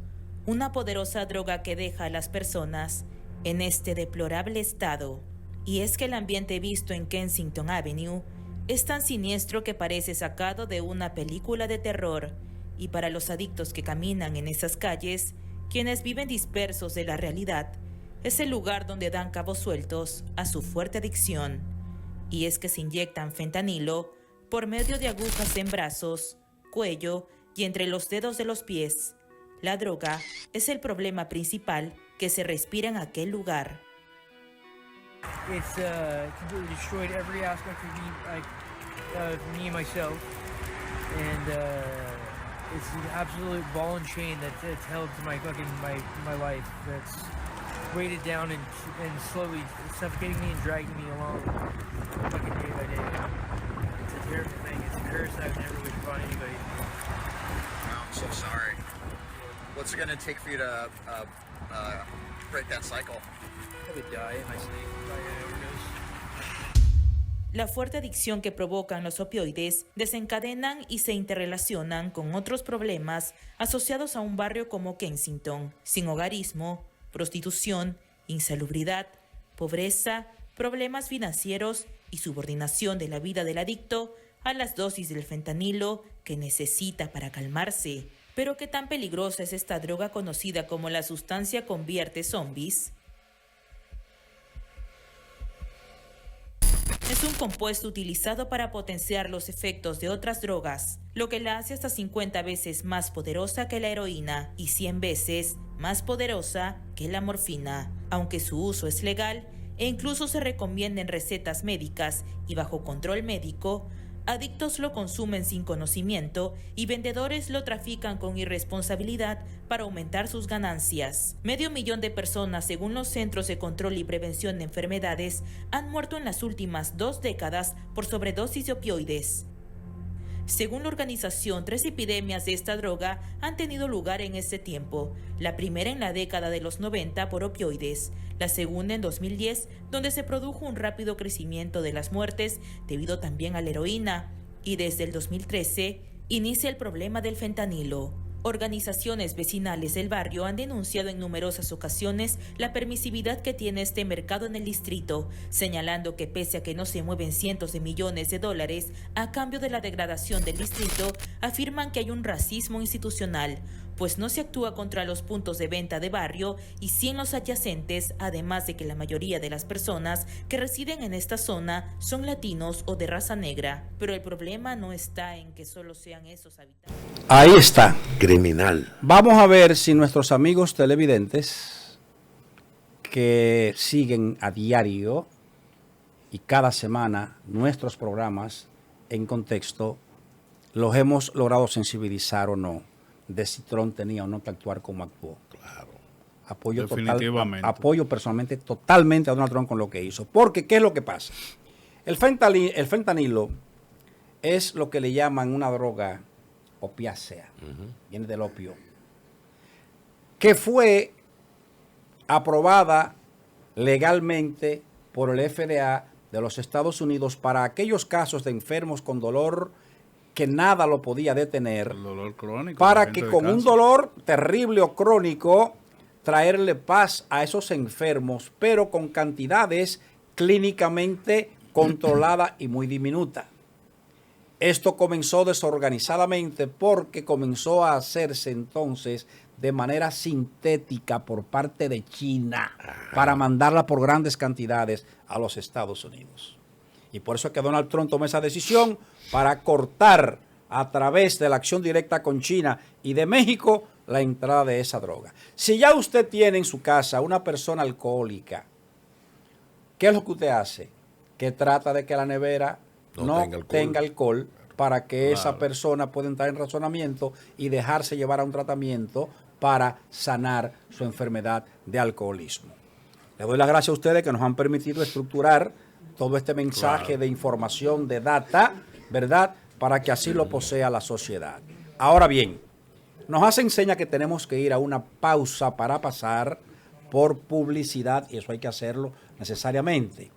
una poderosa droga que deja a las personas en este deplorable estado. Y es que el ambiente visto en Kensington Avenue es tan siniestro que parece sacado de una película de terror, y para los adictos que caminan en esas calles, quienes viven dispersos de la realidad, es el lugar donde dan cabos sueltos a su fuerte adicción. Y es que se inyectan fentanilo por medio de agujas en brazos, cuello y entre los dedos de los pies. La droga es el problema principal que se respira en aquel lugar. It's completely destroyed every aspect of me and myself, and it's an absolute ball and chain that's held to my life. That's weighted down and slowly suffocating me and dragging me along, fucking day by day. It's a terrible thing. It's a curse I would never wish upon anybody. I'm so sorry. What's it gonna take for you to break that cycle? I would die in my sleep by an overdose. La fuerte adicción que provocan los opioides desencadenan y se interrelacionan con otros problemas asociados a un barrio como Kensington, sin hogarismo, prostitución, insalubridad, pobreza, problemas financieros y subordinación de la vida del adicto a las dosis del fentanilo que necesita para calmarse. Pero ¿qué tan peligrosa es esta droga conocida como la sustancia convierte zombies? Es un compuesto utilizado para potenciar los efectos de otras drogas, lo que la hace hasta 50 veces más poderosa que la heroína y 100 veces más poderosa que la morfina. Aunque su uso es legal, e incluso se recomiendan recetas médicas y bajo control médico, adictos lo consumen sin conocimiento y vendedores lo trafican con irresponsabilidad para aumentar sus ganancias. 500,000 de personas, según los Centros de Control y Prevención de Enfermedades, han muerto en las últimas 2 décadas por sobredosis de opioides. Según la organización, 3 epidemias de esta droga han tenido lugar en este tiempo. La primera en la década de los 90 por opioides, la segunda en 2010, donde se produjo un rápido crecimiento de las muertes debido también a la heroína, y desde el 2013 inicia el problema del fentanilo. Organizaciones vecinales del barrio han denunciado en numerosas ocasiones la permisividad que tiene este mercado en el distrito, señalando que pese a que no se mueven cientos de millones de dólares a cambio de la degradación del distrito, afirman que hay un racismo institucional, pues no se actúa contra los puntos de venta de barrio y sí en los adyacentes, además de que la mayoría de las personas que residen en esta zona son latinos o de raza negra. Pero el problema no está en que solo sean esos habitantes. Ahí está. Criminal. Vamos a ver si nuestros amigos televidentes que siguen a diario y cada semana nuestros programas en contexto, los hemos logrado sensibilizar o no de si Trump tenía o no que actuar como actuó. Claro. Apoyo personalmente totalmente a Donald Trump con lo que hizo. Porque, ¿qué es lo que pasa? El fentanilo es lo que le llaman una droga opiácea. Viene del opio. Que fue aprobada legalmente por el FDA de los Estados Unidos para aquellos casos de enfermos con dolor que nada lo podía detener, el dolor crónico, para que con un dolor terrible o crónico traerle paz a esos enfermos, pero con cantidades clínicamente controladas y muy diminutas. Esto comenzó desorganizadamente porque comenzó a hacerse entonces de manera sintética por parte de China para mandarla por grandes cantidades a los Estados Unidos. Y por eso es que Donald Trump tomó esa decisión para cortar a través de la acción directa con China y de México la entrada de esa droga. Si ya usted tiene en su casa una persona alcohólica, ¿qué es lo que usted hace? Que trata de que la nevera no tenga alcohol para que esa persona pueda entrar en razonamiento y dejarse llevar a un tratamiento para sanar su enfermedad de alcoholismo. Le doy las gracias a ustedes que nos han permitido estructurar todo este mensaje de información, de data, ¿verdad? Para que así lo posea la sociedad. Ahora bien, nos hace enseña que tenemos que ir a una pausa para pasar por publicidad, y eso hay que hacerlo necesariamente.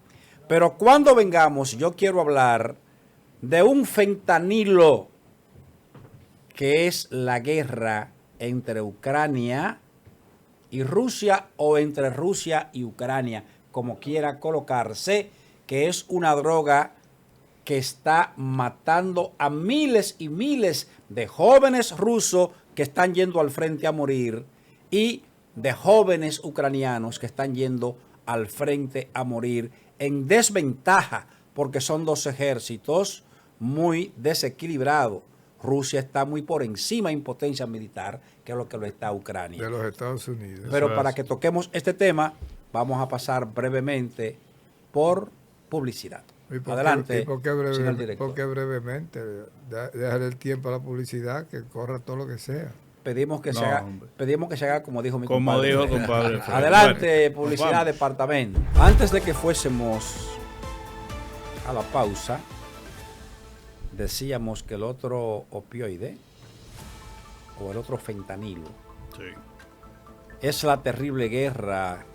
Pero cuando vengamos, yo quiero hablar de un fentanilo, que es la guerra entre Ucrania y Rusia, o entre Rusia y Ucrania, como quiera colocarse, que es una droga que está matando a miles y miles de jóvenes rusos que están yendo al frente a morir y de jóvenes ucranianos que están yendo al frente a morir en desventaja, porque son dos ejércitos muy desequilibrados. Rusia está muy por encima en potencia militar, que es lo que lo está Ucrania. De los Estados Unidos. Pero para que toquemos este tema, vamos a pasar brevemente por publicidad. Adelante, ¿Por qué brevemente? Dejar el tiempo a la publicidad, que corra todo lo que sea. Pedimos que se haga como dijo mi compadre. Como dijo el compadre. Adelante, bueno, publicidad, departamento. Antes de que fuésemos a la pausa, decíamos que el otro opioide, o el otro fentanilo, es la terrible guerra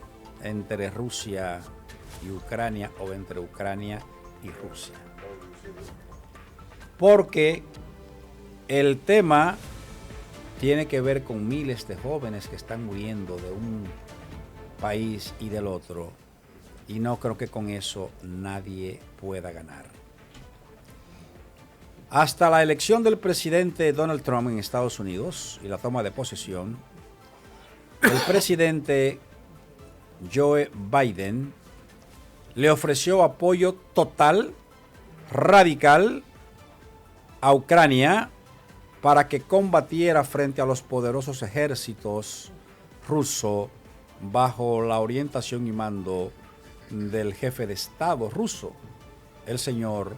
entre Rusia y Ucrania, o entre Ucrania y Rusia. Porque el tema tiene que ver con miles de jóvenes que están muriendo de un país y del otro, y no creo que con eso nadie pueda ganar. Hasta la elección del presidente Donald Trump en Estados Unidos y la toma de posesión, el presidente Joe Biden le ofreció apoyo total, radical, a Ucrania para que combatiera frente a los poderosos ejércitos rusos bajo la orientación y mando del jefe de Estado ruso, el señor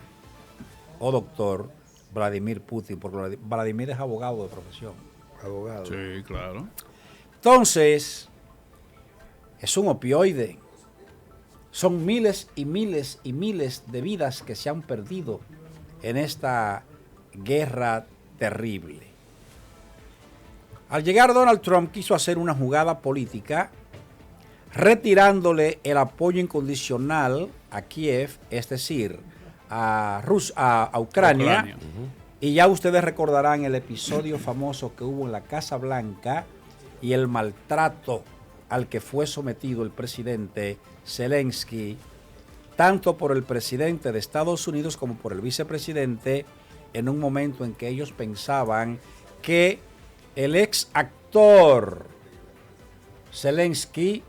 o doctor Vladimir Putin, porque Vladimir es abogado de profesión. Abogado. Sí, claro. Entonces, es un opioide. Son miles y miles y miles de vidas que se han perdido en esta guerra terrible. Al llegar Donald Trump quiso hacer una jugada política retirándole el apoyo incondicional a Kiev, es decir, a Ucrania. Y ya ustedes recordarán el episodio famoso que hubo en la Casa Blanca y el maltrato al que fue sometido el presidente Zelensky, tanto por el presidente de Estados Unidos como por el vicepresidente, en un momento en que ellos pensaban que el ex actor Zelensky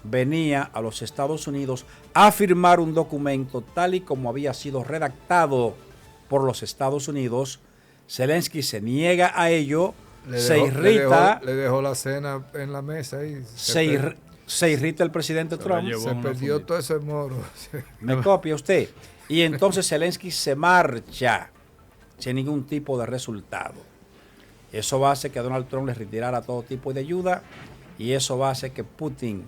venía a los Estados Unidos a firmar un documento tal y como había sido redactado por los Estados Unidos. Zelensky se niega a ello, se irrita. Le dejó la cena en la mesa y se irrita el presidente Trump. Se perdió todo ese moro. Me copia usted. Y entonces Zelensky se marcha sin ningún tipo de resultado. Eso va a hacer que Donald Trump le retirara todo tipo de ayuda y eso va a hacer que Putin,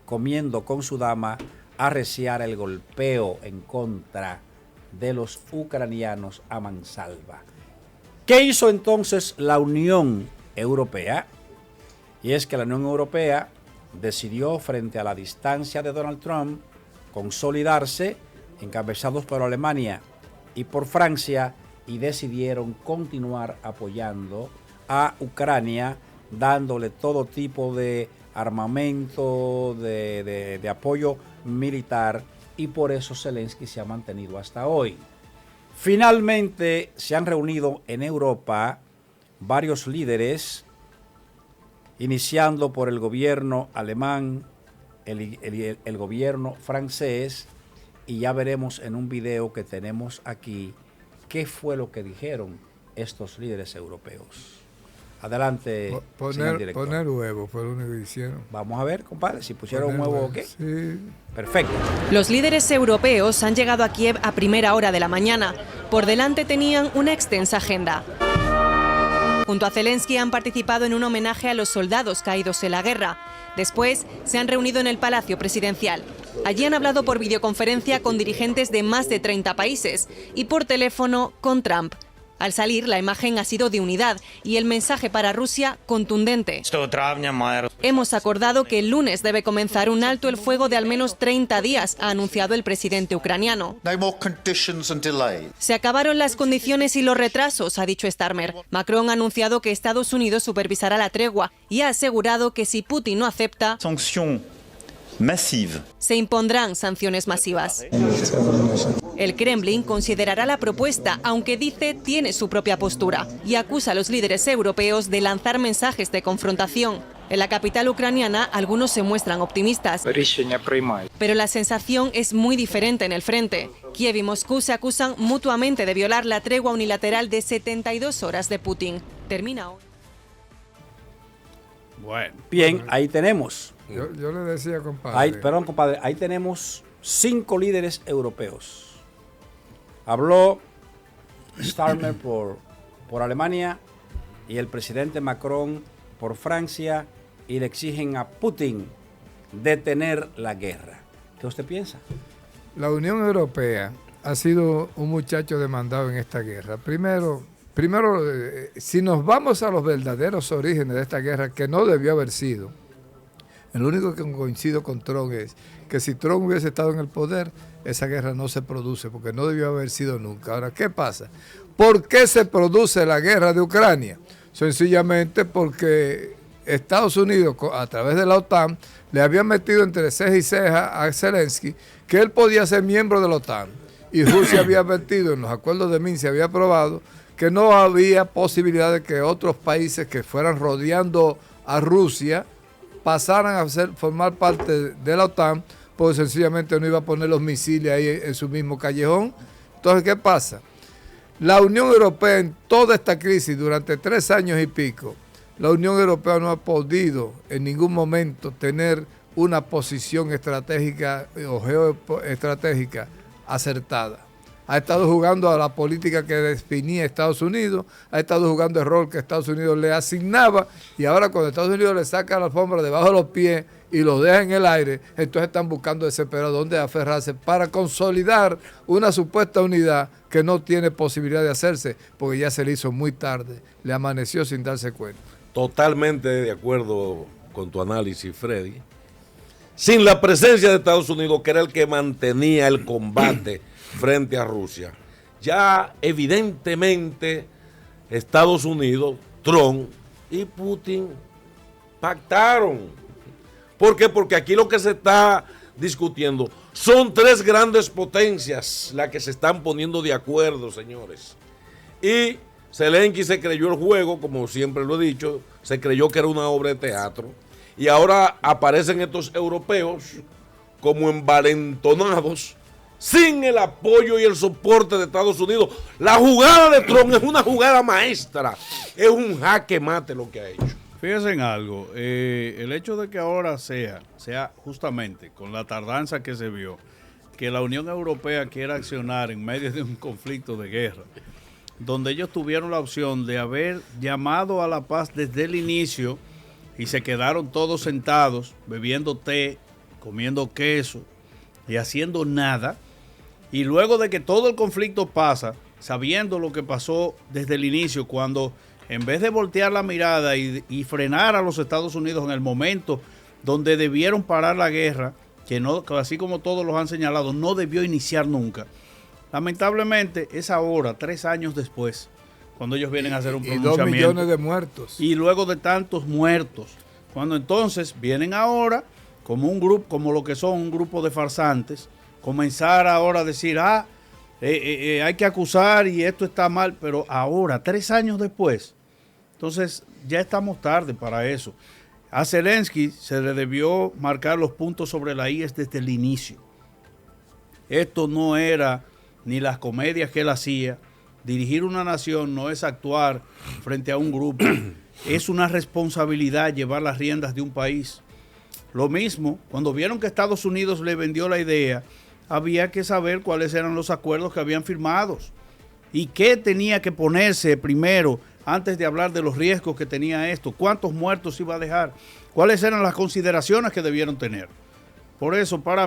comiendo con su dama, arreciara el golpeo en contra de los ucranianos a mansalva. ¿Qué hizo entonces la Unión Europea? Y es que la Unión Europea decidió, frente a la distancia de Donald Trump, consolidarse, encabezados por Alemania y por Francia, y decidieron continuar apoyando a Ucrania, dándole todo tipo de armamento, de apoyo militar, y por eso Zelensky se ha mantenido hasta hoy. Finalmente se han reunido en Europa varios líderes, iniciando por el gobierno alemán, el gobierno francés, y ya veremos en un video que tenemos aquí qué fue lo que dijeron estos líderes europeos. Adelante, señor director. Poner huevo fue lo único que hicieron. Vamos a ver, compadre, si pusieron huevo o qué. Sí. Perfecto. Los líderes europeos han llegado a Kiev a primera hora de la mañana. Por delante tenían una extensa agenda. Junto a Zelensky han participado en un homenaje a los soldados caídos en la guerra. Después se han reunido en el Palacio Presidencial. Allí han hablado por videoconferencia con dirigentes de más de 30 países y por teléfono con Trump. Al salir, la imagen ha sido de unidad y el mensaje para Rusia contundente. Hemos acordado que el lunes debe comenzar un alto el fuego de al menos 30 días, ha anunciado el presidente ucraniano. Se acabaron las condiciones y los retrasos, ha dicho Starmer. Macron ha anunciado que Estados Unidos supervisará la tregua y ha asegurado que si Putin no acepta, se impondrán sanciones masivas. El Kremlin considerará la propuesta, aunque dice tiene su propia postura, y acusa a los líderes europeos de lanzar mensajes de confrontación. En la capital ucraniana, algunos se muestran optimistas, pero la sensación es muy diferente en el frente. Kiev y Moscú se acusan mutuamente de violar la tregua unilateral de 72 horas de Putin. Termina hoy. Bueno, bien, ahí tenemos. Yo le decía, compadre. Perdón, compadre, ahí tenemos 5 líderes europeos. Habló Starmer por Alemania y el presidente Macron por Francia, y le exigen a Putin detener la guerra. ¿Qué usted piensa? La Unión Europea ha sido un muchacho demandado en esta guerra. Primero, si nos vamos a los verdaderos orígenes de esta guerra, que no debió haber sido, el único que coincido con Trump es que si Trump hubiese estado en el poder, esa guerra no se produce, porque no debió haber sido nunca. Ahora, ¿qué pasa? ¿Por qué se produce la guerra de Ucrania? Sencillamente porque Estados Unidos, a través de la OTAN, le había metido entre ceja y ceja a Zelensky que él podía ser miembro de la OTAN. Y Rusia había advertido, en los acuerdos de Minsk se había aprobado, que no había posibilidad de que otros países que fueran rodeando a Rusia pasaran a formar parte de la OTAN, porque sencillamente no iba a poner los misiles ahí en su mismo callejón. Entonces, ¿qué pasa? La Unión Europea, en toda esta crisis, durante 3 años y pico, la Unión Europea no ha podido en ningún momento tener una posición estratégica o geoestratégica acertada. Ha estado jugando a la política que definía Estados Unidos, ha estado jugando el rol que Estados Unidos le asignaba, y ahora cuando Estados Unidos le saca la alfombra debajo de los pies y lo deja en el aire, entonces están buscando desesperados dónde aferrarse para consolidar una supuesta unidad que no tiene posibilidad de hacerse, porque ya se le hizo muy tarde, le amaneció sin darse cuenta. Totalmente de acuerdo con tu análisis, Freddy. Sin la presencia de Estados Unidos, que era el que mantenía el combate frente a Rusia, ya evidentemente Estados Unidos, Trump y Putin pactaron. ¿Por qué? Porque aquí lo que se está discutiendo son tres grandes potencias las que se están poniendo de acuerdo, señores. Y Zelensky se creyó el juego, como siempre lo he dicho, se creyó que era una obra de teatro. Y ahora aparecen estos europeos como envalentonados, sin el apoyo y el soporte de Estados Unidos. La jugada de Trump es una jugada maestra, es un jaque mate lo que ha hecho. Fíjense en algo, el hecho de que ahora sea justamente con la tardanza que se vio, que la Unión Europea quiera accionar en medio de un conflicto de guerra, donde ellos tuvieron la opción de haber llamado a la paz desde el inicio y se quedaron todos sentados, bebiendo té, comiendo queso y haciendo nada, y luego de que todo el conflicto pasa, sabiendo lo que pasó desde el inicio, cuando en vez de voltear la mirada y frenar a los Estados Unidos en el momento donde debieron parar la guerra, que así como todos los han señalado, no debió iniciar nunca. Lamentablemente es ahora, 3 años después, cuando ellos vienen a hacer un pronunciamiento. 2 millones de muertos. Y luego de tantos muertos, cuando entonces vienen ahora como un grupo, como lo que son un grupo de farsantes, comenzar ahora a decir, hay que acusar y esto está mal, pero ahora, 3 años después, entonces ya estamos tarde para eso. A Zelensky se le debió marcar los puntos sobre la IES desde el inicio. Esto no era ni las comedias que él hacía. Dirigir una nación no es actuar frente a un grupo. Es una responsabilidad llevar las riendas de un país. Lo mismo, cuando vieron que Estados Unidos le vendió la idea, había que saber cuáles eran los acuerdos que habían firmado y qué tenía que ponerse primero antes de hablar de los riesgos que tenía esto, cuántos muertos iba a dejar, cuáles eran las consideraciones que debieron tener. Por eso, para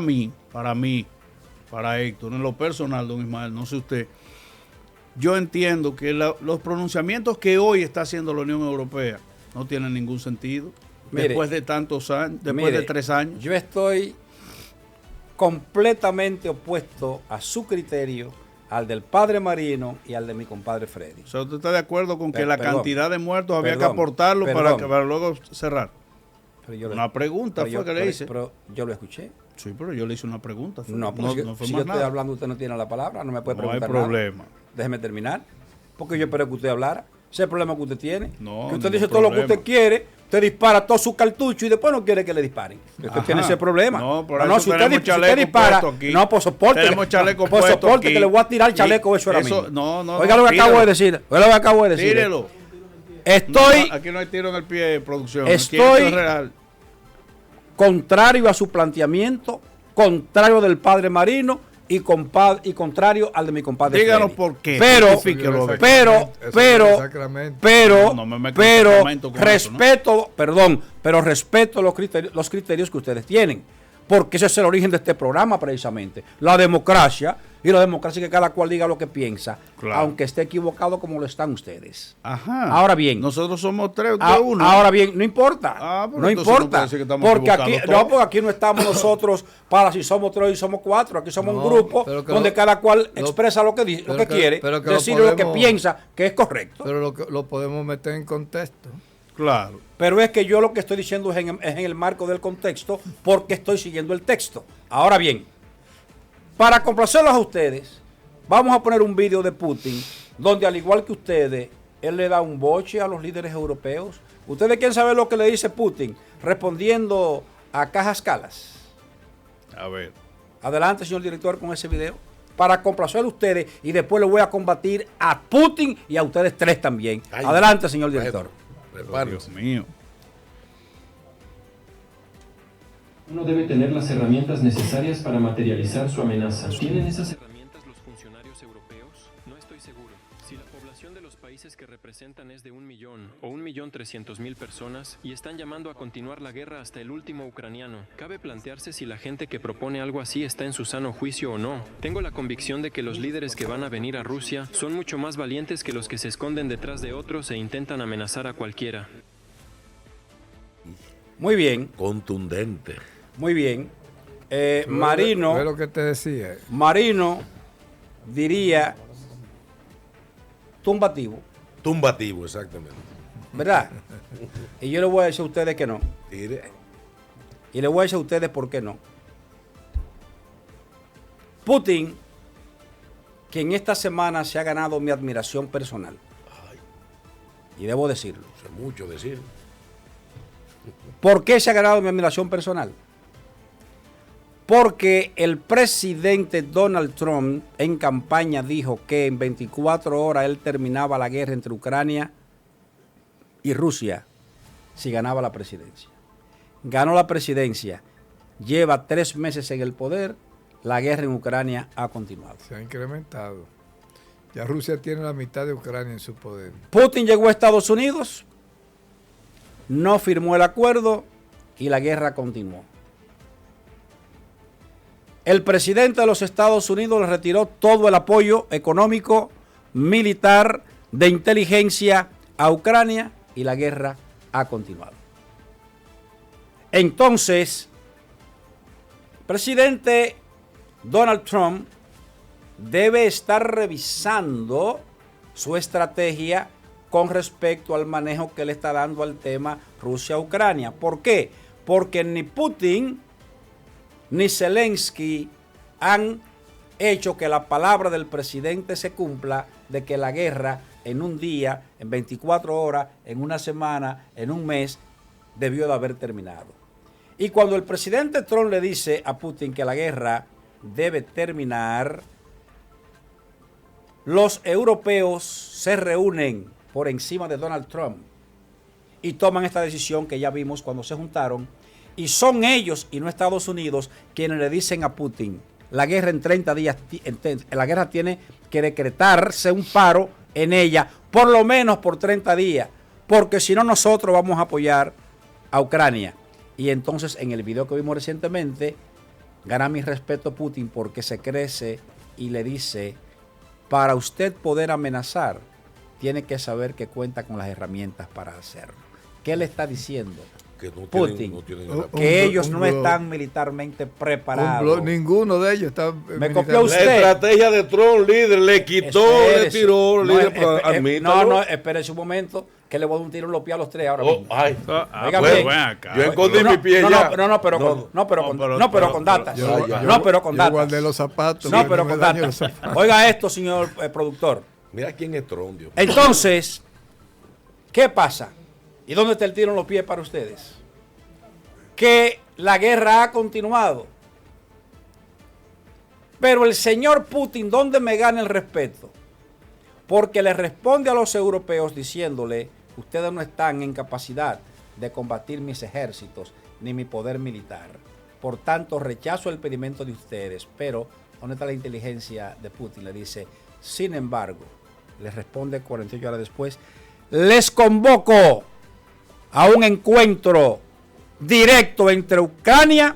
Héctor, en lo personal, don Ismael, no sé usted, yo entiendo que los pronunciamientos que hoy está haciendo la Unión Europea no tienen ningún sentido. Mire, después de tantos años, después de 3 años. Yo estoy completamente opuesto a su criterio, al del padre Marino y al de mi compadre Freddy. O sea, ¿usted está de acuerdo con que la cantidad de muertos había que aportarlo para luego cerrar? Una pregunta fue que le hice. Pero yo lo escuché. Sí, pero yo le hice una pregunta. No, porque no fue si yo estoy hablando, usted no tiene la palabra, no me puede preguntar nada. No hay problema. Nada. Déjeme terminar, porque yo espero que usted hablara. Ese es el problema que usted tiene. No, que usted dice todo lo que usted quiere, usted dispara todos sus cartuchos y después no quiere que le disparen. Usted tiene ese problema. No, por eso si usted dispara, aquí. No, por soporte. Tenemos chaleco por puesto soporte aquí. Que le voy a tirar el chaleco eso ahora mismo. No, Oiga lo que acabo de decir. Oiga lo que acabo de decir. Tírelo. Aquí no hay tiro en el pie de producción. Estoy contrario a su planteamiento, contrario del padre Marino y contrario al de mi compadre. Díganos por qué. Pero respeto los criterios que ustedes tienen, porque ese es el origen de este programa precisamente, la democracia, y la democracia que cada cual diga lo que piensa, claro, aunque esté equivocado como lo están ustedes. Ajá. Ahora bien, nosotros somos 3, usted 1. Ahora bien, no importa, no importa, porque aquí no estamos nosotros para si somos 3 y somos 4, aquí somos un grupo donde cada cual expresa lo que quiere, decir lo que piensa que es correcto. Pero lo podemos meter en contexto. Claro. Pero es que yo lo que estoy diciendo es en el marco del contexto, porque estoy siguiendo el texto. Ahora bien, para complacerlos a ustedes, vamos a poner un vídeo de Putin, donde al igual que ustedes, él le da un boche a los líderes europeos. ¿Ustedes quieren saber lo que le dice Putin respondiendo a Cajas Calas? A ver. Adelante, señor director, con ese video. Para complacer a ustedes, y después le voy a combatir a Putin y a ustedes 3 también. Ay, adelante, señor director. Dios mío. Uno debe tener las herramientas necesarias para materializar su amenaza. ¿Tienen esas herramientas los funcionarios europeos? No estoy seguro. Si la población de los países que representan es de 1 millón o 1.300.000 personas y están llamando a continuar la guerra hasta el último ucraniano, cabe plantearse si la gente que propone algo así está en su sano juicio o no. Tengo la convicción de que los líderes que van a venir a Rusia son mucho más valientes que los que se esconden detrás de otros e intentan amenazar a cualquiera. Muy bien. Contundente. Muy bien. Marino. Fue lo que te decía. Marino diría tumbativo. Tumbativo, exactamente. ¿Verdad? Y yo le voy a decir a ustedes que no. Tire. Y le voy a decir a ustedes por qué no. Putin, que en esta semana se ha ganado mi admiración personal. Ay. Y debo decirlo. Eso es mucho decir. ¿Por qué se ha ganado mi admiración personal? Porque el presidente Donald Trump en campaña dijo que en 24 horas él terminaba la guerra entre Ucrania y Rusia si ganaba la presidencia. Ganó la presidencia, lleva 3 meses en el poder, la guerra en Ucrania ha continuado. Se ha incrementado. Ya Rusia tiene la mitad de Ucrania en su poder. Putin llegó a Estados Unidos, no firmó el acuerdo y la guerra continuó. El presidente de los Estados Unidos le retiró todo el apoyo económico, militar, de inteligencia a Ucrania y la guerra ha continuado. Entonces, presidente Donald Trump debe estar revisando su estrategia con respecto al manejo que le está dando al tema Rusia-Ucrania. ¿Por qué? Porque ni Putin ni Zelensky han hecho que la palabra del presidente se cumpla de que la guerra en un día, en 24 horas, en una semana, en un mes, debió de haber terminado. Y cuando el presidente Trump le dice a Putin que la guerra debe terminar, los europeos se reúnen por encima de Donald Trump y toman esta decisión que ya vimos cuando se juntaron. Y son ellos y no Estados Unidos quienes le dicen a Putin, la guerra en 30 días, la guerra tiene que decretarse un paro en ella, por lo menos por 30 días, porque si no nosotros vamos a apoyar a Ucrania. Y entonces en el video que vimos recientemente, gana mi respeto Putin porque se crece y le dice, para usted poder amenazar, tiene que saber que cuenta con las herramientas para hacerlo. ¿Qué le está diciendo? Que no Putin, tienen que ellos no están militarmente preparados. Ninguno de ellos está. Me copió usted. La estrategia de Trump, líder, le quitó, le tiró, líder, no, espérese un momento, que le voy a dar un tiro en los pies a los tres ahora mismo. Ay, bueno, yo escondí mi pie ya. No, pero con datas. No, pero con datas. Guardé los zapatos. No, pero con datas. Oiga esto, señor productor. Mira quién es Trump, Dios. Entonces, ¿qué pasa? ¿Y dónde está el tiro en los pies para ustedes? Que la guerra ha continuado. Pero el señor Putin, ¿dónde me gana el respeto? Porque le responde a los europeos diciéndole, ustedes no están en capacidad de combatir mis ejércitos ni mi poder militar. Por tanto, rechazo el pedimento de ustedes. Pero, ¿dónde está la inteligencia de Putin? Le dice, sin embargo, le responde 48 horas después, les convoco a un encuentro directo entre Ucrania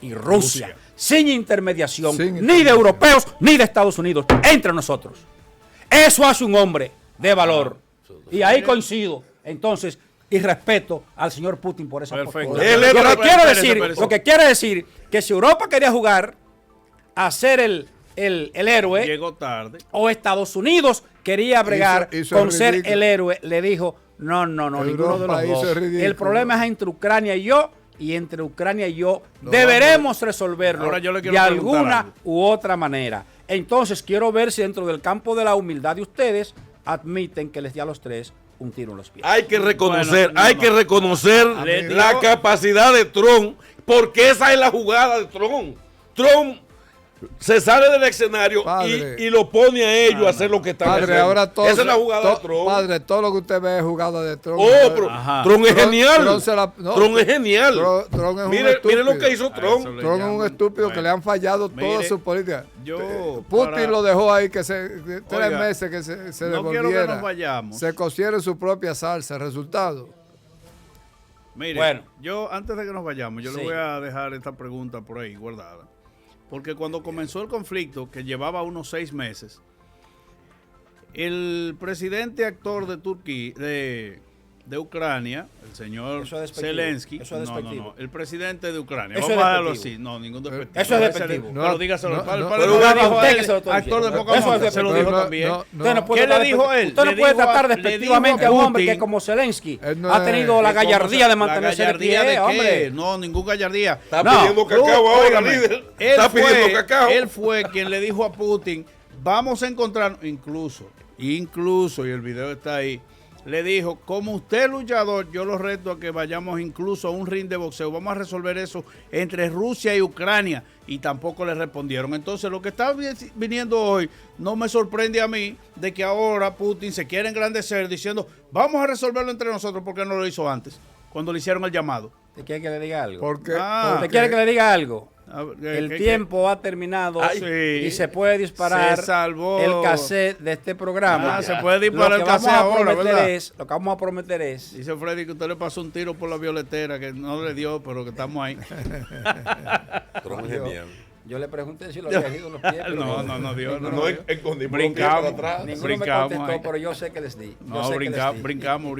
y Rusia. Sin intermediación, ni de europeos, ni de Estados Unidos, entre nosotros. Eso hace un hombre de valor. Y ahí coincido, entonces, y respeto al señor Putin por esa postura. Lo que quiere decir que si Europa quería jugar a ser el héroe, llegó tarde, o Estados Unidos quería bregar con ser el héroe, le dijo, no, ninguno de los dos. El problema es entre Ucrania y yo, y entre Ucrania y yo deberemos resolverlo de alguna u otra manera. Entonces quiero ver si dentro del campo de la humildad de ustedes admiten que les di a los tres un tiro en los pies. Hay que reconocer, la capacidad de Trump, porque esa es la jugada de Trump. Trump se sale del escenario y lo pone a ellos a hacer lo que están haciendo. Ahora todo, esa es la jugada de Trump. Padre, todo lo que usted ve es jugada de Trump. Pero Trump es genial. Trump es genial. Trump es mire lo que hizo Trump. Trump es un estúpido que le han fallado todas sus políticas. Putin lo dejó ahí que 3 meses que se devolviera. No quiero que nos vayamos. Se cociera en su propia salsa. Resultado. Mire, yo antes de que nos vayamos, yo le voy a dejar esta pregunta por ahí guardada. Porque cuando comenzó el conflicto, que llevaba unos 6 meses, el presidente actor de Turquía, de Ucrania, el señor Zelensky, no, el presidente de Ucrania, eso vamos a dejarlo así, no, ningún despectivo. Eso es despectivo. Pero dígaselo, actor de Pocahontas, se lo dijo también. ¿Qué le dijo él? Usted no puede tratar despectivamente a un hombre que como Zelensky ha tenido la gallardía de mantenerse de pie, hombre. No, ningún gallardía. Está pidiendo cacao ahora, líder. Está pidiendo cacao. Él fue quien le dijo a Putin, vamos a encontrar, incluso, y el video está ahí, le dijo, como usted es luchador, yo lo reto a que vayamos incluso a un ring de boxeo. Vamos a resolver eso entre Rusia y Ucrania. Y tampoco le respondieron. Entonces, lo que está viniendo hoy no me sorprende a mí de que ahora Putin se quiere engrandecer diciendo, vamos a resolverlo entre nosotros porque no lo hizo antes, cuando le hicieron el llamado. ¿Te quiere que le diga algo? ¿Por qué? ¿Te quiere que le diga algo? El tiempo ha terminado y se puede disparar el cassette de este programa. Se puede disparar el cassette ahora, ¿verdad? Lo que vamos a prometer es... Dice Freddy que usted le pasó un tiro por la violetera, que no le dio, pero que estamos ahí. Yo le pregunté si lo había ido los pies. No dio. Brincamos. Ninguno me contestó, pero yo sé que les di. Brincamos.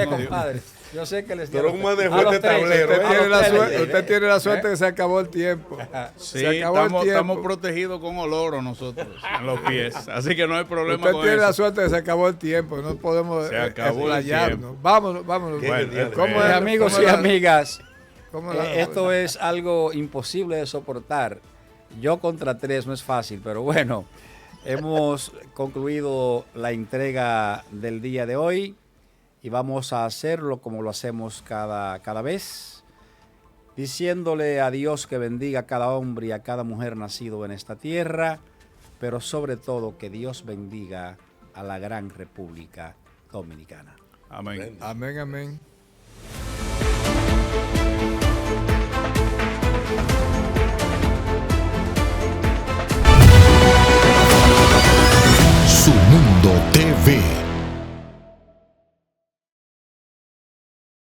Compadre, yo sé que les di. Pero un manejo este tablero. Usted tiene la suerte que se acabó el tiempo. Sí, estamos protegidos con oloro nosotros en los pies. Así que no hay problema con eso. Usted tiene la suerte que se acabó el tiempo. No podemos explayarnos. Vámonos. ¿Cómo es, amigos y amigas? Esto es algo imposible de soportar. Yo contra 3 no es fácil, pero bueno, hemos concluido la entrega del día de hoy y vamos a hacerlo como lo hacemos cada vez, diciéndole a Dios que bendiga a cada hombre y a cada mujer nacido en esta tierra, pero sobre todo que Dios bendiga a la gran República Dominicana. Amén. Amén.